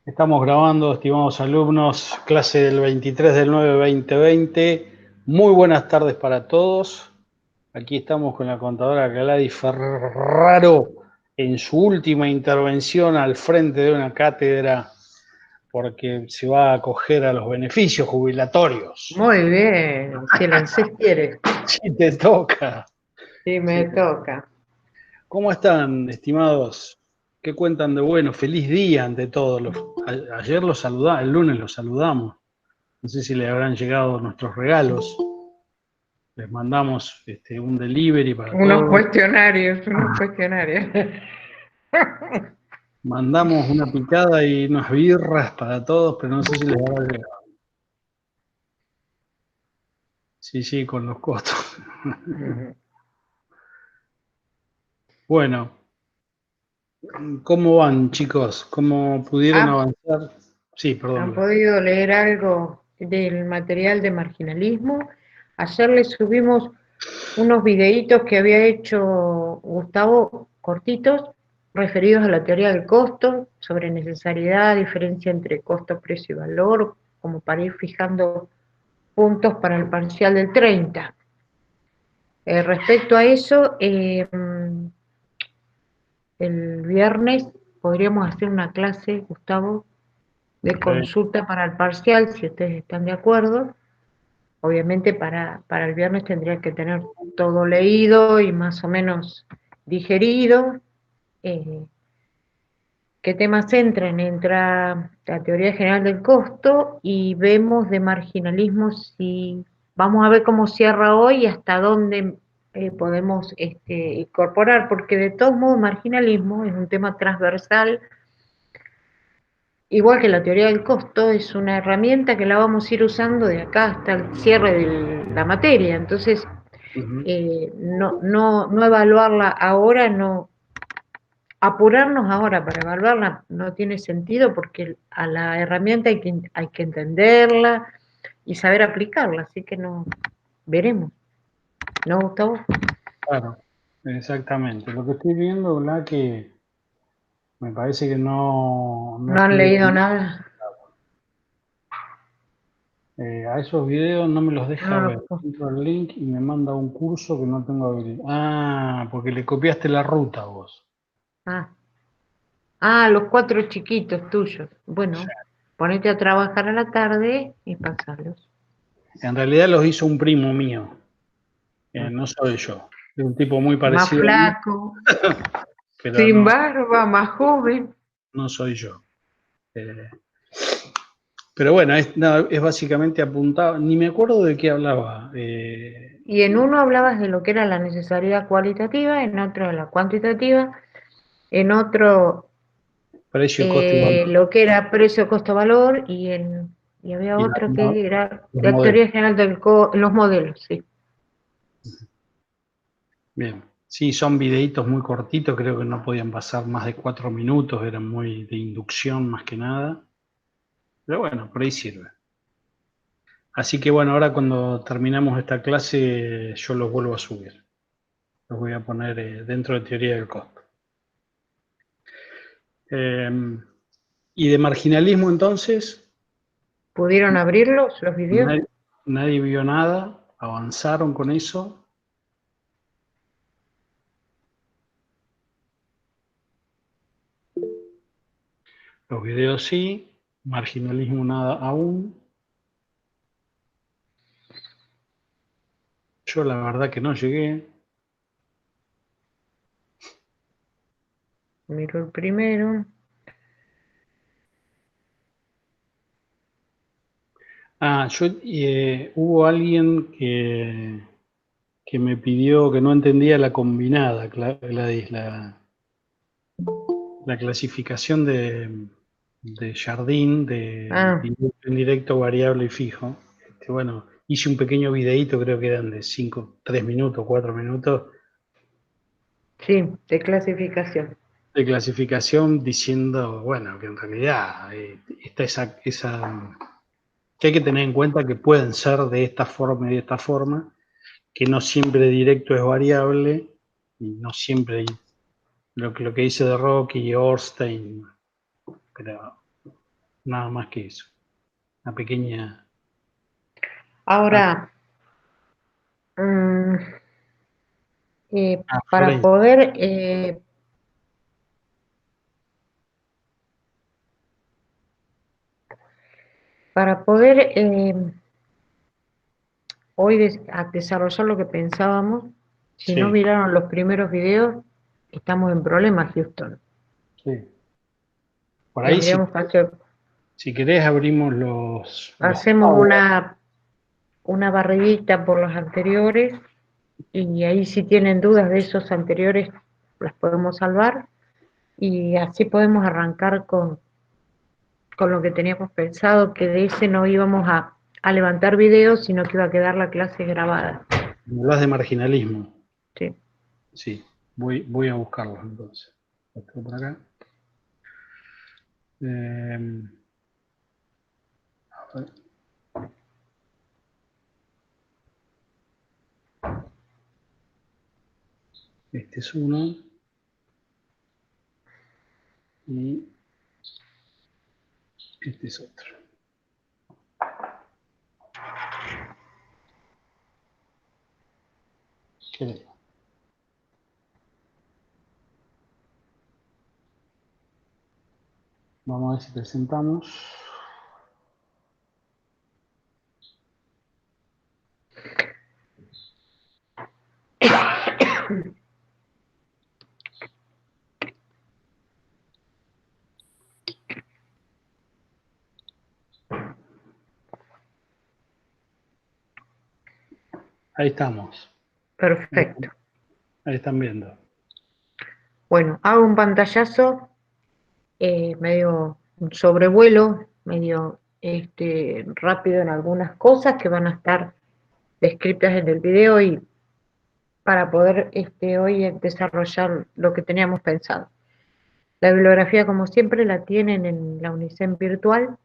Estamos grabando, estimados alumnos, clase del 23 del 9 2020. Muy buenas tardes para todos. Aquí estamos con la contadora Gladys Ferraro en su última intervención al frente de una cátedra porque se va a acoger a los beneficios jubilatorios. Muy bien, si el ANSES quiere. Si te toca. Sí, me toca. ¿Cómo están, estimados? ¿Qué cuentan de bueno? Feliz día ante todo. Ayer los saludamos, el lunes los saludamos. No sé si les habrán llegado nuestros regalos. Les mandamos un delivery para Unos todos. cuestionarios, unos cuestionarios. Mandamos una picada y unas birras para todos, pero no sé si les habrá llegado. Sí, con los costos. Bueno, ¿cómo van, chicos? ¿Cómo pudieron avanzar? Sí, ¿Han perdón. podido leer algo del material de marginalismo? Ayer les subimos unos videitos que había hecho Gustavo, cortitos, referidos a la teoría del costo, sobre necesidad, diferencia entre costo, precio y valor, como para ir fijando puntos para el parcial del 30. Respecto a eso, el viernes podríamos hacer una clase, Gustavo, de consulta para el parcial, si ustedes están de acuerdo. Obviamente para el viernes tendría que tener todo leído y más o menos digerido. ¿Qué temas entran? Entra la teoría general del costo y vemos de marginalismo si vamos a ver cómo cierra hoy y hasta dónde podemos incorporar, porque de todos modos marginalismo es un tema transversal, igual que la teoría del costo, es una herramienta que la vamos a ir usando de acá hasta el cierre de la materia. Entonces, no evaluarla ahora, no apurarnos ahora para evaluarla no tiene sentido, porque a la herramienta hay que entenderla y saber aplicarla, así que no veremos. ¿No, Gustavo? Claro, exactamente. Lo que estoy viendo, la que me parece que no ¿No han pude. leído nada? A esos videos no me los deja No, ver. Entro al link y me manda un curso que no tengo habilidad. Ah, porque le copiaste la ruta vos. los 4 chiquitos tuyos. Bueno, ponete a trabajar a la tarde y pasarlos. En realidad los hizo un primo mío. No soy yo. Es un tipo muy Más parecido a mí, flaco, pero sin no, barba, más joven. no soy yo. Eh, pero bueno, es básicamente apuntado. Ni me acuerdo de qué hablaba. Y en uno hablabas de lo que era la necesidad cualitativa, en otro de la cuantitativa, en otro Precio, costo y valor. lo que era precio, costo, valor, y había Y otro que era los la modelos. teoría general los modelos, sí. Bien. Sí, son videitos muy cortitos, creo que no podían pasar más de 4 minutos, eran muy de inducción más que nada. Pero bueno, por ahí sirve. Así que bueno, ahora cuando terminamos esta clase yo los vuelvo a subir. Los voy a poner dentro de teoría del costo. Eh, y de marginalismo entonces, ¿Pudieron abrirlos, los videos? nadie, nadie vio nada, avanzaron con eso. Los videos sí, marginalismo nada aún. Yo la verdad que no llegué. Miro el primero. Hubo alguien que me pidió que no entendía la combinada, Gladys, la clasificación de Jardín, de Ah, indirecto, variable y fijo. Bueno, hice un pequeño videíto, creo que eran de 3 minutos, 4 minutos, sí, de clasificación. de clasificación diciendo, bueno, que en realidad está que hay que tener en cuenta que pueden ser de esta forma y de esta forma, que no siempre directo es variable, y no siempre lo que dice de Rocky y Orstein, pero nada más que eso. Una pequeña... Ahora, para Florencia. poder hoy a desarrollar lo que pensábamos, si no Sí, miraron los primeros videos, estamos en problemas, Houston. sí. Por ahí, Tendríamos que hacer, si querés, abrimos los hacemos audios. una barridita por los anteriores, y ahí si tienen dudas de esos anteriores, las podemos salvar, y así podemos arrancar con lo que teníamos pensado, que de ese no íbamos a levantar videos, sino que iba a quedar la clase grabada. Me hablas de marginalismo. Sí. Sí, voy a buscarlos entonces. Los tengo por acá. A ver, este es uno y este es otro. ¿Qué? Vamos a ver si presentamos. Ahí estamos. Perfecto. Ahí están viendo. Bueno, hago un pantallazo, medio un sobrevuelo, medio rápido en algunas cosas que van a estar descritas en el video y para poder hoy desarrollar lo que teníamos pensado. La bibliografía, como siempre, la tienen en la Unicen virtual.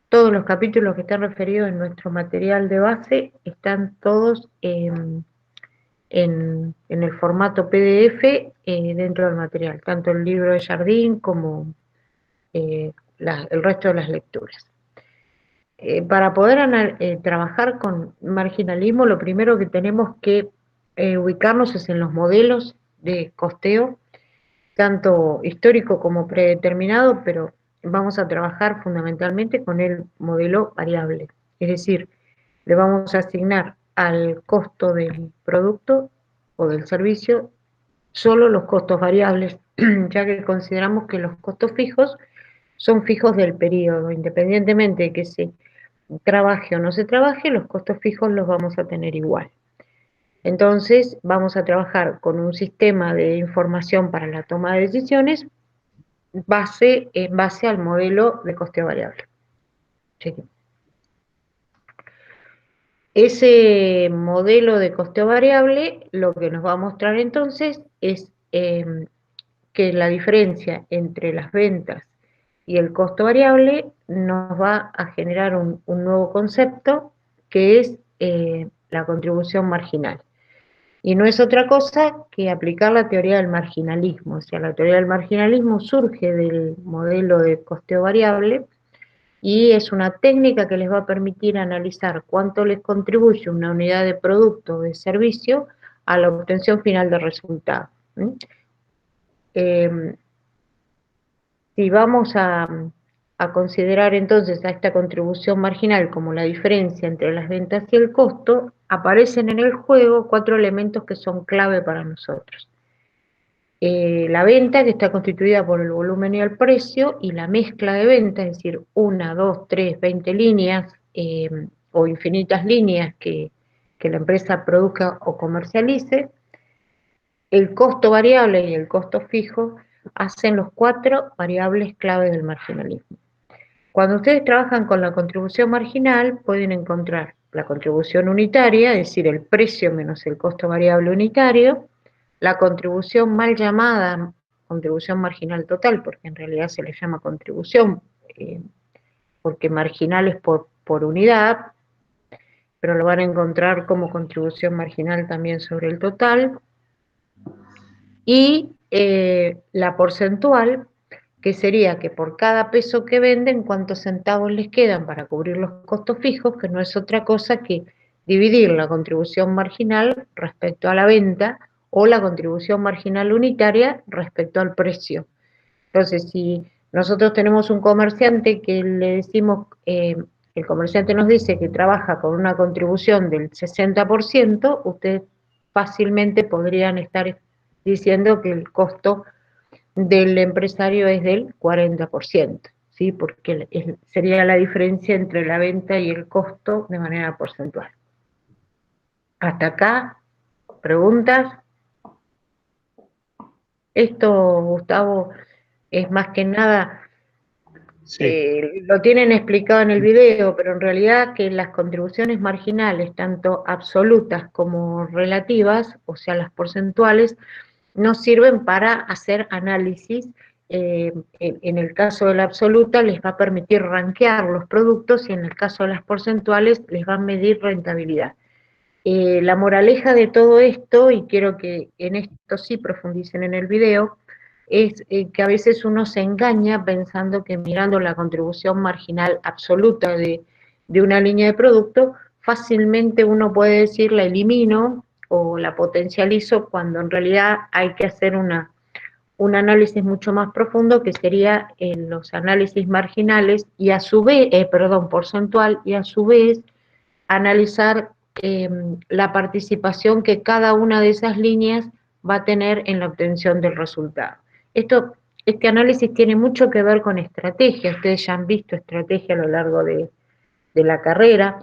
Todos los capítulos que están referidos en nuestro material de base están todos en el formato PDF dentro del material, tanto el libro de Jardín como el resto de las lecturas. Para poder trabajar con marginalismo, lo primero que tenemos que ubicarnos es en los modelos de costeo, tanto histórico como predeterminado, pero vamos a trabajar fundamentalmente con el modelo variable. Es decir, le vamos a asignar al costo del producto o del servicio solo los costos variables, ya que consideramos que los costos fijos son fijos del periodo, independientemente de que se trabaje o no se trabaje, los costos fijos los vamos a tener igual. Entonces, vamos a trabajar con un sistema de información para la toma de decisiones en base al modelo de costeo variable. ¿Sí? Ese modelo de costeo variable lo que nos va a mostrar entonces es que la diferencia entre las ventas y el costo variable nos va a generar un nuevo concepto que es la contribución marginal. Y no es otra cosa que aplicar la teoría del marginalismo. O sea, la teoría del marginalismo surge del modelo de costeo variable y es una técnica que les va a permitir analizar cuánto les contribuye una unidad de producto o de servicio a la obtención final de resultado. Si vamos a considerar entonces a esta contribución marginal como la diferencia entre las ventas y el costo, aparecen en el juego 4 elementos que son clave para nosotros. La venta, que está constituida por el volumen y el precio, y la mezcla de venta, es decir, 1, 2, 3, 20 líneas o infinitas líneas que la empresa produzca o comercialice. El costo variable y el costo fijo hacen los 4 variables clave del marginalismo. Cuando ustedes trabajan con la contribución marginal, pueden encontrar la contribución unitaria, es decir, el precio menos el costo variable unitario, la contribución mal llamada contribución marginal total, porque en realidad se le llama contribución, porque marginal es por unidad, pero lo van a encontrar como contribución marginal también sobre el total, y la porcentual, que sería que por cada peso que venden, cuántos centavos les quedan para cubrir los costos fijos, que no es otra cosa que dividir la contribución marginal respecto a la venta o la contribución marginal unitaria respecto al precio. Entonces, si nosotros tenemos un comerciante que le decimos, el comerciante nos dice que trabaja con una contribución del 60%, ustedes fácilmente podrían estar diciendo que el costo del empresario es del 40%, ¿sí? Porque sería la diferencia entre la venta y el costo de manera porcentual. Hasta acá, preguntas. Esto, Gustavo, es más que nada, Sí, lo tienen explicado en el video, pero en realidad que las contribuciones marginales, tanto absolutas como relativas, o sea, las porcentuales, nos sirven para hacer análisis. En el caso de la absoluta les va a permitir rankear los productos y en el caso de las porcentuales les va a medir rentabilidad. La moraleja de todo esto, y quiero que en esto sí profundicen en el video, es que a veces uno se engaña pensando que mirando la contribución marginal absoluta de una línea de producto, fácilmente uno puede decir la elimino o la potencializo, cuando en realidad hay que hacer un análisis mucho más profundo, que sería los análisis marginales y a su vez, porcentual, y a su vez analizar la participación que cada una de esas líneas va a tener en la obtención del resultado. Este análisis tiene mucho que ver con estrategia. Ustedes ya han visto estrategia a lo largo de la carrera,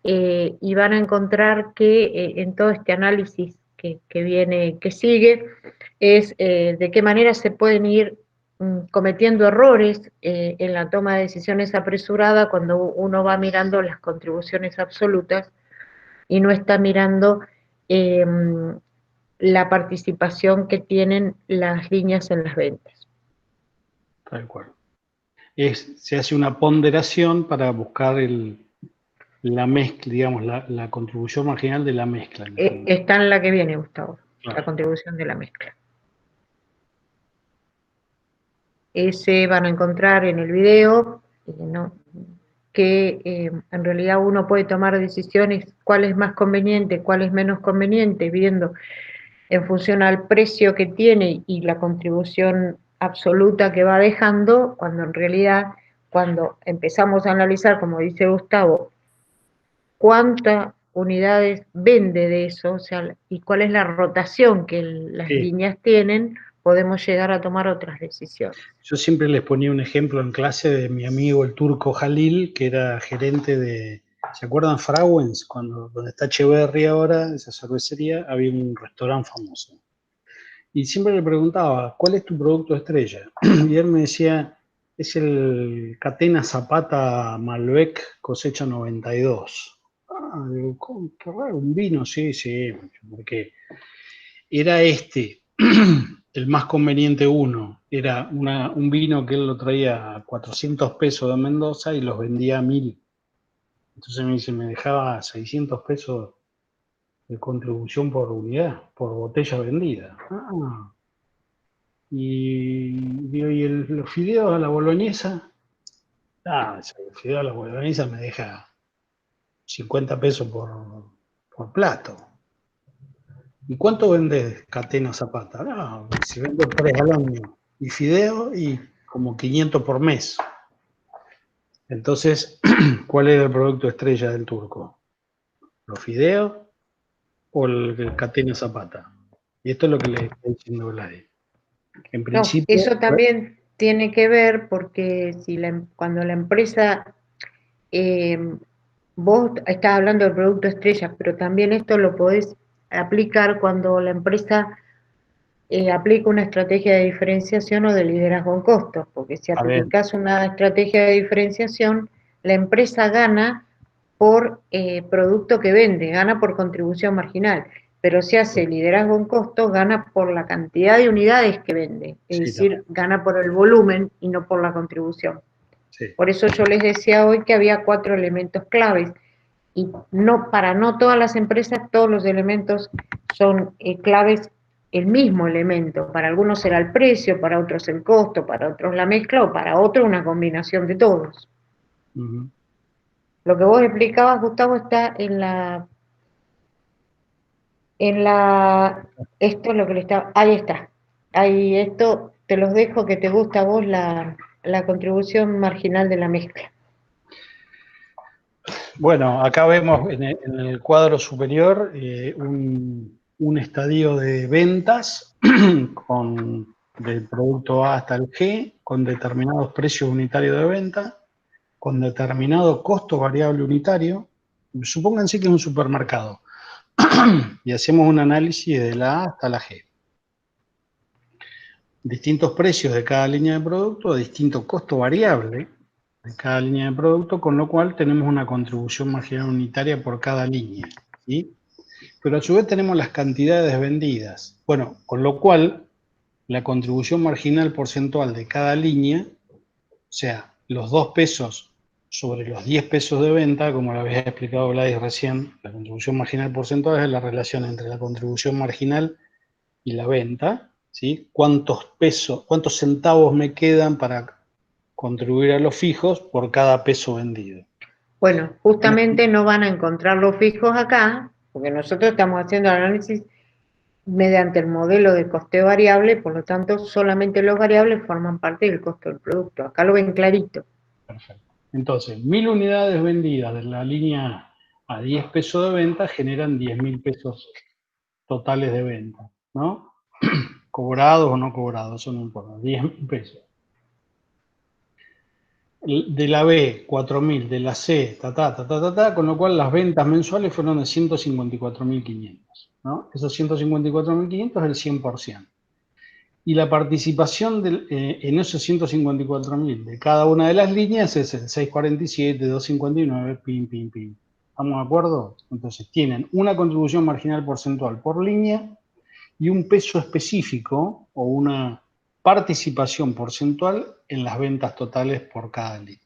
y van a encontrar que en todo este análisis que sigue, es de qué manera se pueden ir cometiendo errores en la toma de decisiones apresurada cuando uno va mirando las contribuciones absolutas y no está mirando eh, la participación que tienen las líneas en las ventas. tal cual. Se hace una ponderación para buscar la mezcla, digamos, la contribución marginal de la mezcla. Está en la que viene, Gustavo, Claro. la contribución de la mezcla. Ese van a encontrar en el video, ¿no? Que en realidad uno puede tomar decisiones, cuál es más conveniente, cuál es menos conveniente, viendo en función al precio que tiene y la contribución absoluta que va dejando, cuando en realidad, cuando empezamos a analizar, como dice Gustavo, cuántas unidades vende de eso, o sea, y cuál es la rotación que las líneas tienen, podemos llegar a tomar otras decisiones. Yo siempre les ponía un ejemplo en clase de mi amigo el turco Jalil, que era gerente de, ¿se acuerdan Frauens? Donde está Echeverry ahora, esa cervecería, había un restaurante famoso. Y siempre le preguntaba, ¿cuál es tu producto estrella? Y él me decía, es el Catena Zapata Malbec cosecha 92. Ah, digo, qué raro, un vino, sí, porque era el más conveniente uno. Era un vino que él lo traía a 400 pesos de Mendoza y los vendía a 1000. Entonces me dice, me dejaba 600 pesos de contribución por unidad, por botella vendida. Ah. Y los fideos a la boloñesa, el fideo a la boloñesa me deja 50 pesos por plato. ¿Y cuánto vende Catena Zapata? No, si vendo 3 al año. Y fideo y como 500 por mes. Entonces, ¿cuál era el producto estrella del turco? ¿Los fideos o el Catena Zapata? Y esto es lo que le está diciendo Gladys. En principio, eso también tiene que ver porque cuando la empresa, vos estás hablando del producto estrella, pero también esto lo podés aplicar cuando la empresa aplica una estrategia de diferenciación o de liderazgo en costos, porque si aplicás una estrategia de diferenciación, la empresa gana por producto que vende, gana por contribución marginal, pero si hace liderazgo en costos, gana por la cantidad de unidades que vende, es decir, gana por el volumen y no por la contribución. Sí. Por eso yo les decía hoy que había 4 elementos claves, y para no todas las empresas todos los elementos son claves el mismo elemento. Para algunos será el precio, para otros el costo, para otros la mezcla o para otros una combinación de todos. Lo que vos explicabas, Gustavo, está esto es lo que le está, ahí está. Ahí esto, te los dejo que te gusta a vos la contribución marginal de la mezcla. Bueno, acá vemos en el cuadro superior un estadio de ventas del producto A hasta el G, con determinados precios unitarios de venta, con determinado costo variable unitario. Supónganse que es un supermercado y hacemos un análisis de la A hasta la G. Distintos precios de cada línea de producto, distinto costo variable de cada línea de producto, con lo cual tenemos una contribución marginal unitaria por cada línea, ¿sí? Pero a su vez tenemos las cantidades vendidas. Bueno, con lo cual la contribución marginal porcentual de cada línea, o sea, los 2 pesos sobre los 10 pesos de venta, como lo había explicado Gladys recién, la contribución marginal porcentual es la relación entre la contribución marginal y la venta, ¿sí? ¿Cuántos centavos me quedan para contribuir a los fijos por cada peso vendido? Bueno, justamente no van a encontrar los fijos acá, porque nosotros estamos haciendo el análisis mediante el modelo de costeo variable, por lo tanto solamente los variables forman parte del costo del producto. Acá lo ven clarito. Perfecto. Entonces, 1000 unidades vendidas de la línea a 10 pesos de venta generan 10.000 pesos totales de venta, ¿no? Cobrados o no cobrados, eso no importa, 10.000 pesos. De la B, 4.000, de la C, con lo cual las ventas mensuales fueron de 154.500, ¿no? Esos 154.500 es el 100%. Y la participación en esos 154.000 de cada una de las líneas es el 647, 259, pim, pim, pim. ¿Estamos de acuerdo? Entonces tienen una contribución marginal porcentual por línea y un peso específico o una participación porcentual en las ventas totales por cada línea.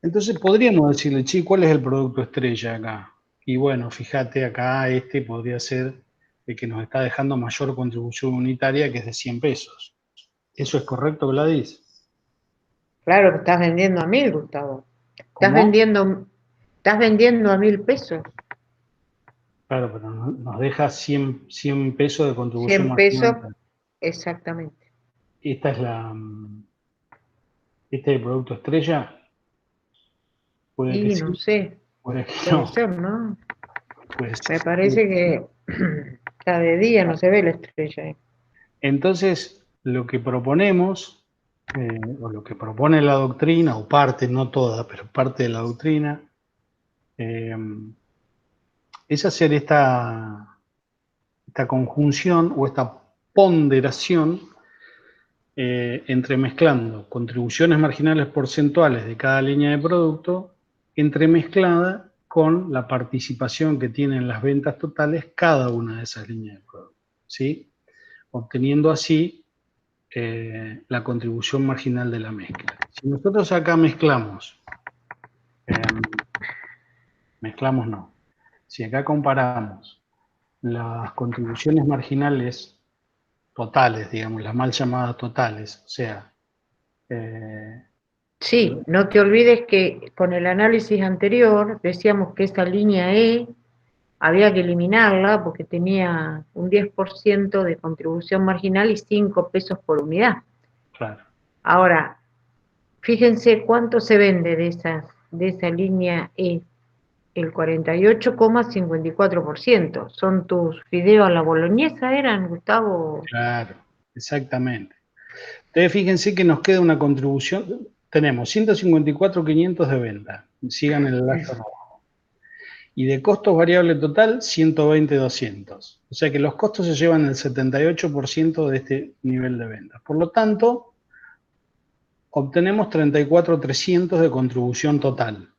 Entonces podríamos decirle, che, ¿cuál es el producto estrella acá? Y bueno, fíjate acá, este podría ser el que nos está dejando mayor contribución unitaria, que es de 100 pesos. ¿Eso es correcto, Gladys? Claro que estás vendiendo a 1000, Gustavo. Estás ¿Cómo? vendiendo a 1000 pesos. Claro, pero nos deja 100 pesos de contribución 100 pesos, marginal. exactamente. Esta es este es el producto estrella. Puede que Y no sí, sé, puede que puede no. ser, ¿no? Pues, Me parece que está de día, no se ve la estrella ahí. entonces, lo que proponemos, o lo que propone la doctrina, o parte, no toda, pero parte de la doctrina, es hacer esta conjunción o esta ponderación entremezclando contribuciones marginales porcentuales de cada línea de producto, entremezclada con la participación que tienen las ventas totales cada una de esas líneas de producto, ¿sí? Obteniendo así la contribución marginal de la mezcla. Si nosotros acá mezclamos no, si acá comparamos las contribuciones marginales totales, digamos, las mal llamadas totales, o sea, Sí, no te olvides que con el análisis anterior decíamos que esa línea E había que eliminarla porque tenía un 10% de contribución marginal y 5 pesos por unidad. claro. Ahora, fíjense cuánto se vende de esa línea E, el 48,54%. ¿Son tus fideos a la boloñesa eran, Gustavo? Claro, exactamente. Entonces, fíjense que nos queda una contribución. Tenemos 154.500 de venta. Sigan el enlace rojo. Y de costos variable total, 120.200. O sea que los costos se llevan el 78% de este nivel de venta. Por lo tanto, obtenemos 34.300 de contribución total.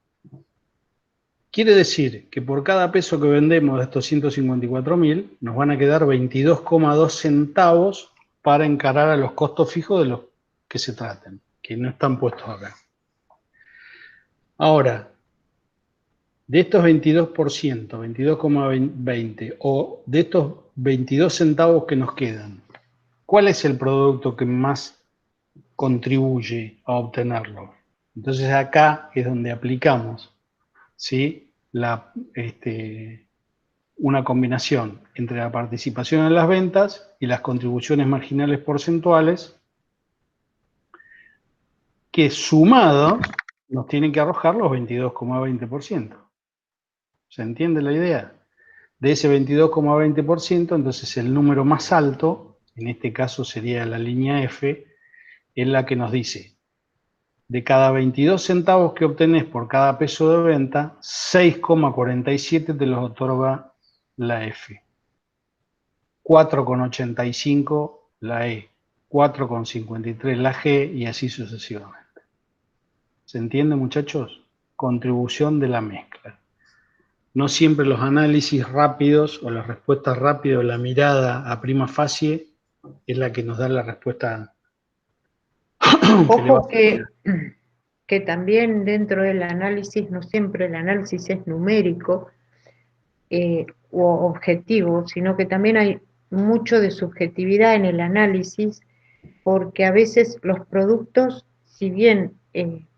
Quiere decir que por cada peso que vendemos de estos 154.000, nos van a quedar 22,2 centavos para encarar a los costos fijos de los que se traten, que no están puestos acá. Ahora, de estos 22%, 22,20, o de estos 22 centavos que nos quedan, ¿cuál es el producto que más contribuye a obtenerlo? Entonces acá es donde aplicamos, ¿sí? Una combinación entre la participación en las ventas y las contribuciones marginales porcentuales, que sumados nos tienen que arrojar los 22,20%. ¿Se entiende la idea? De ese 22,20%, entonces el número más alto, en este caso sería la línea F, es la que nos dice, de cada 22 centavos que obtenés por cada peso de venta, 6,47 te los otorga la F, 4,85 la E, 4,53 la G y así sucesivamente. ¿Se entiende, muchachos? Contribución de la mezcla. No siempre los análisis rápidos o las respuestas rápidas o la mirada a prima facie es la que nos da la respuesta. Ojo que también dentro del análisis, no siempre el análisis es numérico o objetivo, sino que también hay mucho de subjetividad en el análisis, porque a veces los productos, si bien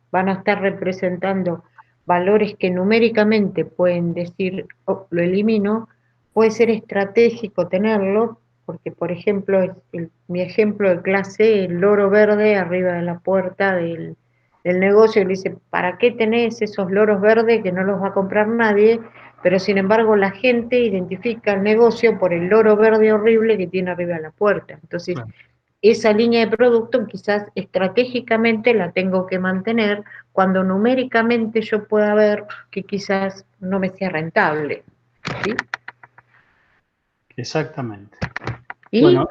van a estar representando valores que numéricamente pueden decir, oh, lo elimino, puede ser estratégico tenerlo, porque por ejemplo, mi ejemplo de clase, el loro verde arriba de la puerta del negocio, le dice, ¿para qué tenés esos loros verdes que no los va a comprar nadie? Pero sin embargo la gente identifica el negocio por el loro verde horrible que tiene arriba de la puerta. Entonces, esa línea de producto quizás estratégicamente la tengo que mantener cuando numéricamente yo pueda ver que quizás no me sea rentable. ¿Sí? Exactamente. Y bueno,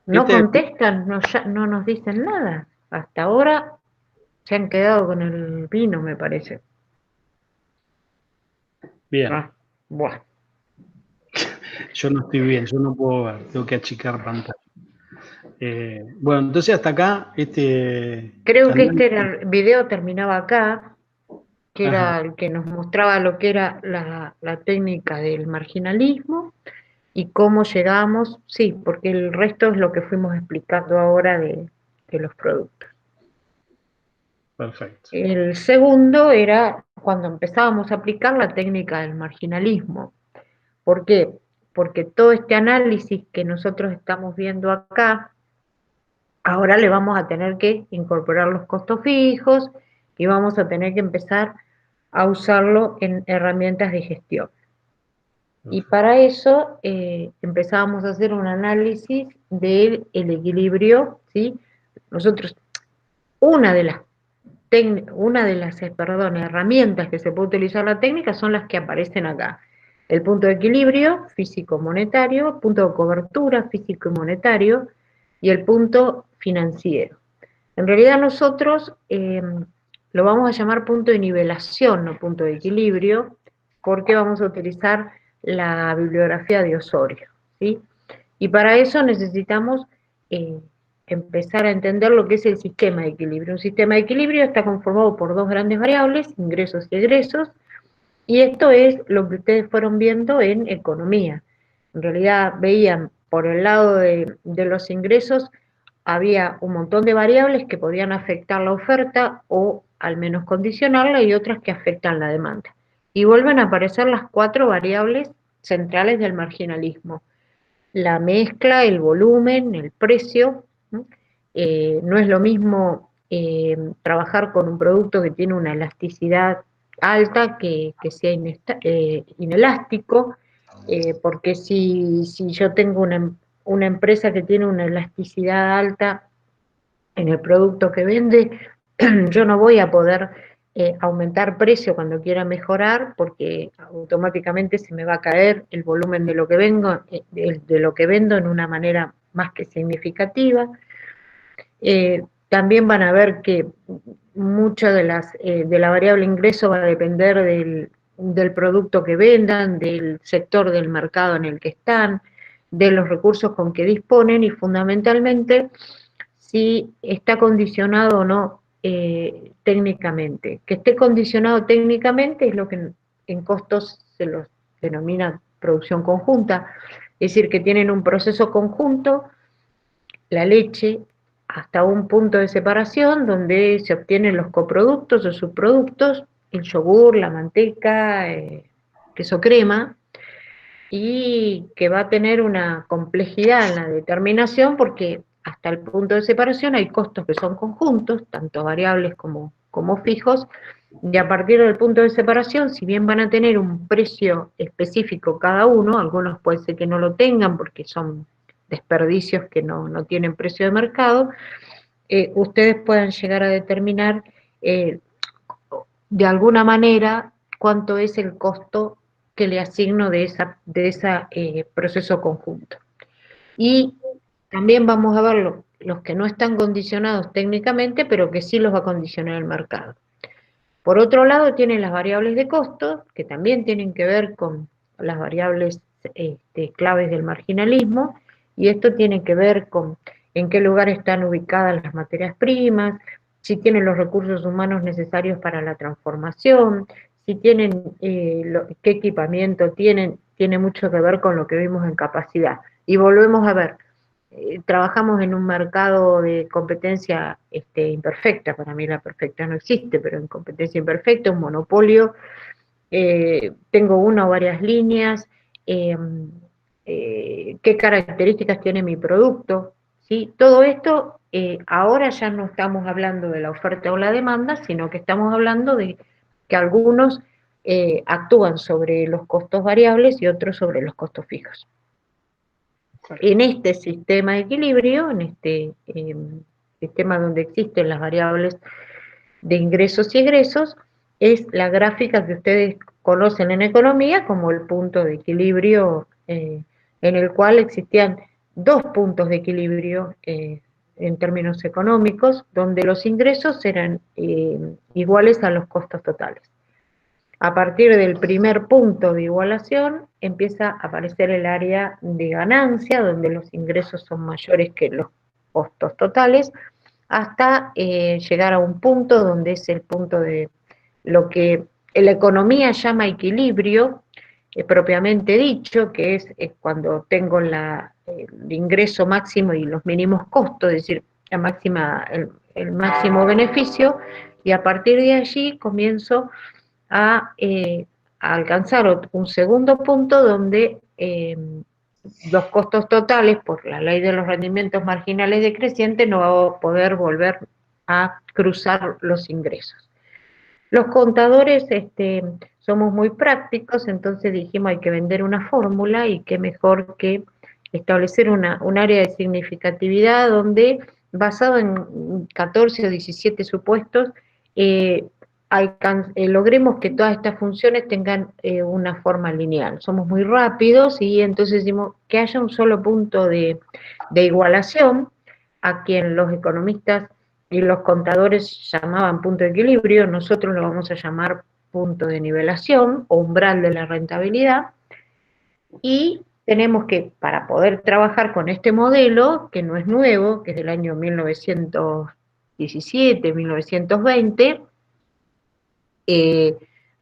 no contestan, no nos dicen nada. Hasta ahora se han quedado con el vino, me parece. Bien. Bueno. Yo no estoy bien, yo no puedo ver, tengo que achicar pantalla. Bueno, entonces hasta acá Creo que el video terminaba acá, que Ajá. era el que nos mostraba lo que era la técnica del marginalismo y cómo llegamos, sí, porque el resto es lo que fuimos explicando ahora de los productos. Perfecto. El segundo era cuando empezábamos a aplicar la técnica del marginalismo. ¿Por qué? Porque todo este análisis que nosotros estamos viendo acá, ahora le vamos a tener que incorporar los costos fijos y vamos a tener que empezar a usarlo en herramientas de gestión. Y para eso empezábamos a hacer un análisis del equilibrio, ¿sí? Nosotros, una de las herramientas que se puede utilizar la técnica son las que aparecen acá. El punto de equilibrio físico-monetario, punto de cobertura físico y monetario, y el punto financiero. En realidad nosotros lo vamos a llamar punto de nivelación, no punto de equilibrio, porque vamos a utilizar la bibliografía de Osorio, ¿sí? Y para eso necesitamos empezar a entender lo que es el sistema de equilibrio. Un sistema de equilibrio está conformado por dos grandes variables, ingresos y egresos, y esto es lo que ustedes fueron viendo en economía. En realidad veían por el lado de los ingresos, había un montón de variables que podían afectar la oferta o al menos condicionarla y otras que afectan la demanda. Y vuelven a aparecer las cuatro variables centrales del marginalismo. La mezcla, el volumen, el precio. ¿No? No es lo mismo trabajar con un producto que tiene una elasticidad alta que sea inelástico, porque si yo tengo una empresa que tiene una elasticidad alta en el producto que vende, yo no voy a poder aumentar precio cuando quiera mejorar porque automáticamente se me va a caer el volumen de lo que de lo que vendo en una manera más que significativa. También van a ver que mucho de la variable ingreso va a depender del producto que vendan, del sector del mercado en el que están, de los recursos con que disponen y fundamentalmente si está condicionado o no técnicamente. Que esté condicionado técnicamente es lo que en costos se los denomina producción conjunta. Es decir, que tienen un proceso conjunto, la leche, hasta un punto de separación donde se obtienen los coproductos o subproductos, el yogur, la manteca, queso crema, y que va a tener una complejidad en la determinación porque hasta el punto de separación hay costos que son conjuntos, tanto variables como fijos, y a partir del punto de separación, si bien van a tener un precio específico cada uno, algunos puede ser que no lo tengan porque son desperdicios que no tienen precio de mercado, ustedes puedan llegar a determinar eh, de alguna manera cuánto es el costo que le asigno de esa proceso conjunto. Y también vamos a ver los que no están condicionados técnicamente, pero que sí los va a condicionar el mercado. Por otro lado, tienen las variables de costos, que también tienen que ver con las variables claves del marginalismo, y esto tiene que ver con en qué lugar están ubicadas las materias primas, si tienen los recursos humanos necesarios para la transformación, si tienen qué equipamiento tienen, tiene mucho que ver con lo que vimos en capacidad. Y volvemos a ver, trabajamos en un mercado de competencia imperfecta, para mí la perfecta no existe, pero en competencia imperfecta, un monopolio, tengo una o varias líneas, eh, qué características tiene mi producto, ¿sí? Todo esto, ahora ya no estamos hablando de la oferta o la demanda, sino que estamos hablando de que algunos actúan sobre los costos variables y otros sobre los costos fijos. En este sistema de equilibrio, en este sistema donde existen las variables de ingresos y egresos, es la gráfica que ustedes conocen en economía como el punto de equilibrio, en el cual existían dos puntos de equilibrio en términos económicos, donde los ingresos eran iguales a los costos totales. A partir del primer punto de igualación empieza a aparecer el área de ganancia, donde los ingresos son mayores que los costos totales, hasta llegar a un punto donde es el punto de lo que la economía llama equilibrio, propiamente dicho, que es cuando tengo el ingreso máximo y los mínimos costos, es decir, el máximo beneficio, y a partir de allí comienzo a alcanzar un segundo punto donde los costos totales, por la ley de los rendimientos marginales decrecientes, no va a poder volver a cruzar los ingresos. Los contadores somos muy prácticos, entonces dijimos hay que vender una fórmula y qué mejor que establecer un área de significatividad donde, basado en 14 o 17 supuestos, eh, logremos que todas estas funciones tengan una forma lineal. Somos muy rápidos y entonces decimos que haya un solo punto de igualación, a quien los economistas y los contadores llamaban punto de equilibrio, nosotros lo vamos a llamar punto de nivelación o umbral de la rentabilidad, y tenemos que, para poder trabajar con este modelo, que no es nuevo, que es del año 1917, 1920,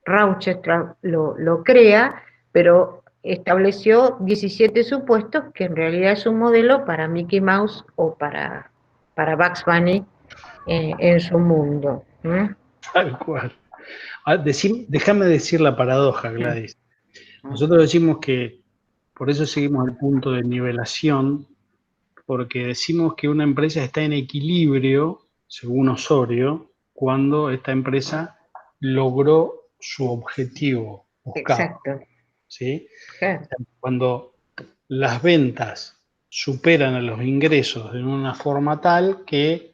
Rauchestra lo crea, pero estableció 17 supuestos que en realidad es un modelo para Mickey Mouse o para Bugs Bunny en su mundo. Tal cual. Déjame decir la paradoja, Gladys. Nosotros decimos que por eso seguimos el punto de nivelación, porque decimos que una empresa está en equilibrio, según Osorio, cuando esta empresa logró su objetivo buscado. Exacto. ¿Sí? Claro. Cuando las ventas superan a los ingresos de una forma tal que,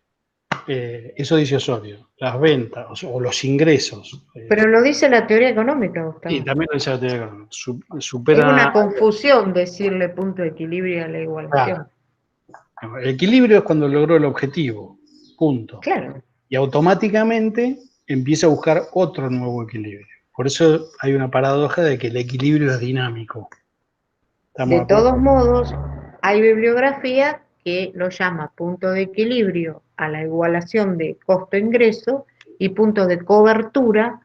eso dice Osorio, las ventas o los ingresos. Pero lo dice la teoría económica, Gustavo. Y también lo dice la teoría económica, Es superan una confusión decirle punto de equilibrio a la igualación. el equilibrio es cuando logró el objetivo, punto. Claro. Y automáticamente empieza a buscar otro nuevo equilibrio. Por eso hay una paradoja de que el equilibrio es dinámico. De todos modos, hay bibliografía que lo llama punto de equilibrio a la igualación de costo-ingreso y punto de cobertura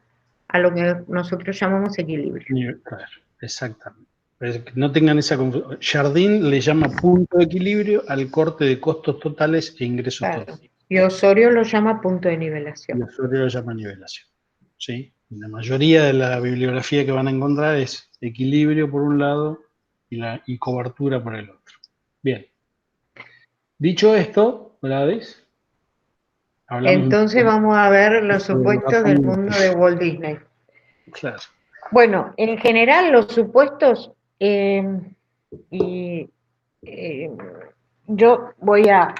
a lo que nosotros llamamos equilibrio. Claro, exactamente. Que no tengan esa confusión. Jardín le llama punto de equilibrio al corte de costos totales e ingresos Claro. totales. Y Osorio lo llama punto de Y nivelación. Osorio lo llama nivelación. ¿Sí? La mayoría de la bibliografía que van a encontrar es equilibrio por un lado y cobertura por el otro. Bien. Dicho esto, Gladys, hablamos un Entonces poco vamos a ver los de supuestos del ratón. mundo de Walt Disney. Claro. Bueno, en general los supuestos, y yo voy a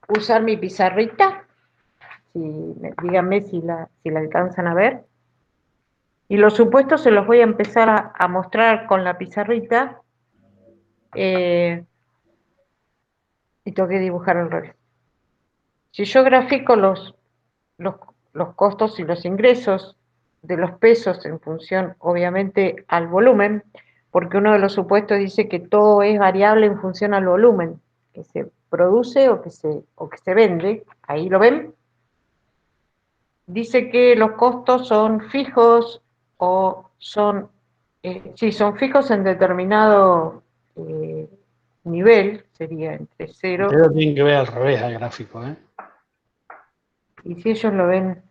usar mi pizarrita, díganme si la alcanzan a ver, y los supuestos se los voy a empezar a mostrar con la pizarrita, y tengo que dibujar al revés. Si yo grafico los costos y los ingresos de los pesos en función, obviamente, al volumen, porque uno de los supuestos dice que todo es variable en función al volumen que se produce o que se vende, ahí lo ven. Dice que los costos son fijos o son fijos en determinado nivel, sería entre 0, Ustedes tienen que ver al revés al gráfico, ¿eh? y si ellos lo ven,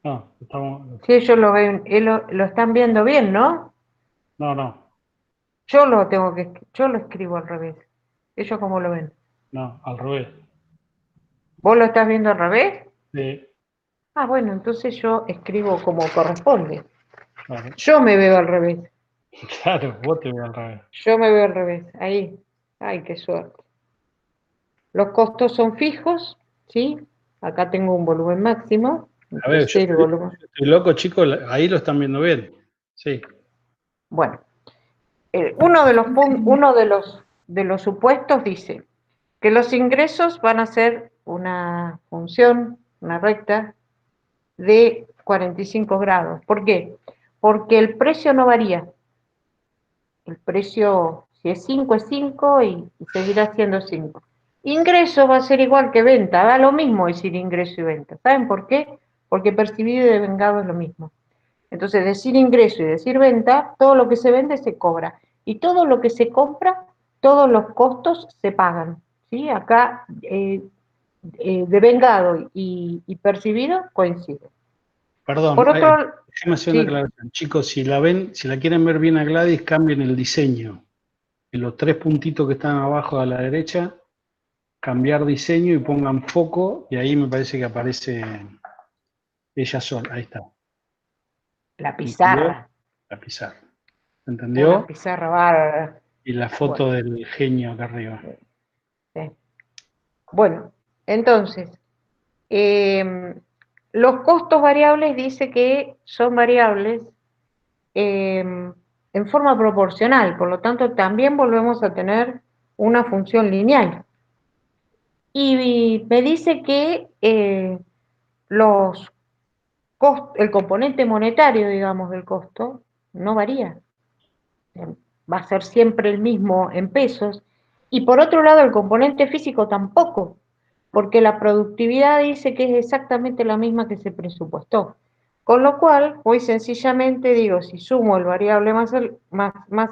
No, estamos. si ellos lo ven, lo están viendo bien, ¿no? No, Yo lo escribo al revés. ¿Ellos cómo lo ven? no, al revés. ¿Vos lo estás viendo al revés? Sí, Ah, bueno, entonces yo escribo como corresponde. claro. Yo me veo al revés. Claro, vos te ves al revés. Yo me veo al revés. Ahí. Ay, qué suerte. Los costos son fijos, ¿sí? Acá tengo un volumen máximo. A ver, yo El volumen. estoy loco, chicos, ahí lo están viendo bien. Sí. Bueno, uno de los supuestos dice que los ingresos van a ser una función, una recta, de 45 grados. ¿Por qué? Porque el precio no varía. El precio, si es 5 es 5 y seguirá siendo 5. Ingreso va a ser igual que venta, da lo mismo decir ingreso y venta. ¿Saben por qué? Porque percibido y devengado es lo mismo. Entonces, decir ingreso y decir venta, todo lo que se vende se cobra. Y todo lo que se compra, todos los costos se pagan. ¿Sí? Acá, devengado y percibido coinciden. Perdón, Por otro, déjeme hacer una sí, aclaración. Chicos, si la ven, si la quieren ver bien a Gladys, cambien el diseño. En los tres puntitos que están abajo a la derecha, cambiar diseño y pongan foco, y ahí me parece que aparece ella sola. Ahí está. la ¿Entendió? pizarra, La pizarra. una ¿Entendió? pizarra bárbara. Y la foto Bueno, del genio acá arriba. sí. Bueno, entonces, los costos variables dice que son variables en forma proporcional, por lo tanto también volvemos a tener una función lineal. Y me dice que el componente monetario, digamos, del costo no varía. Va a ser siempre el mismo en pesos. Y por otro lado, el componente físico tampoco, porque la productividad dice que es exactamente la misma que se presupuestó. Con lo cual, muy sencillamente digo, si sumo el variable más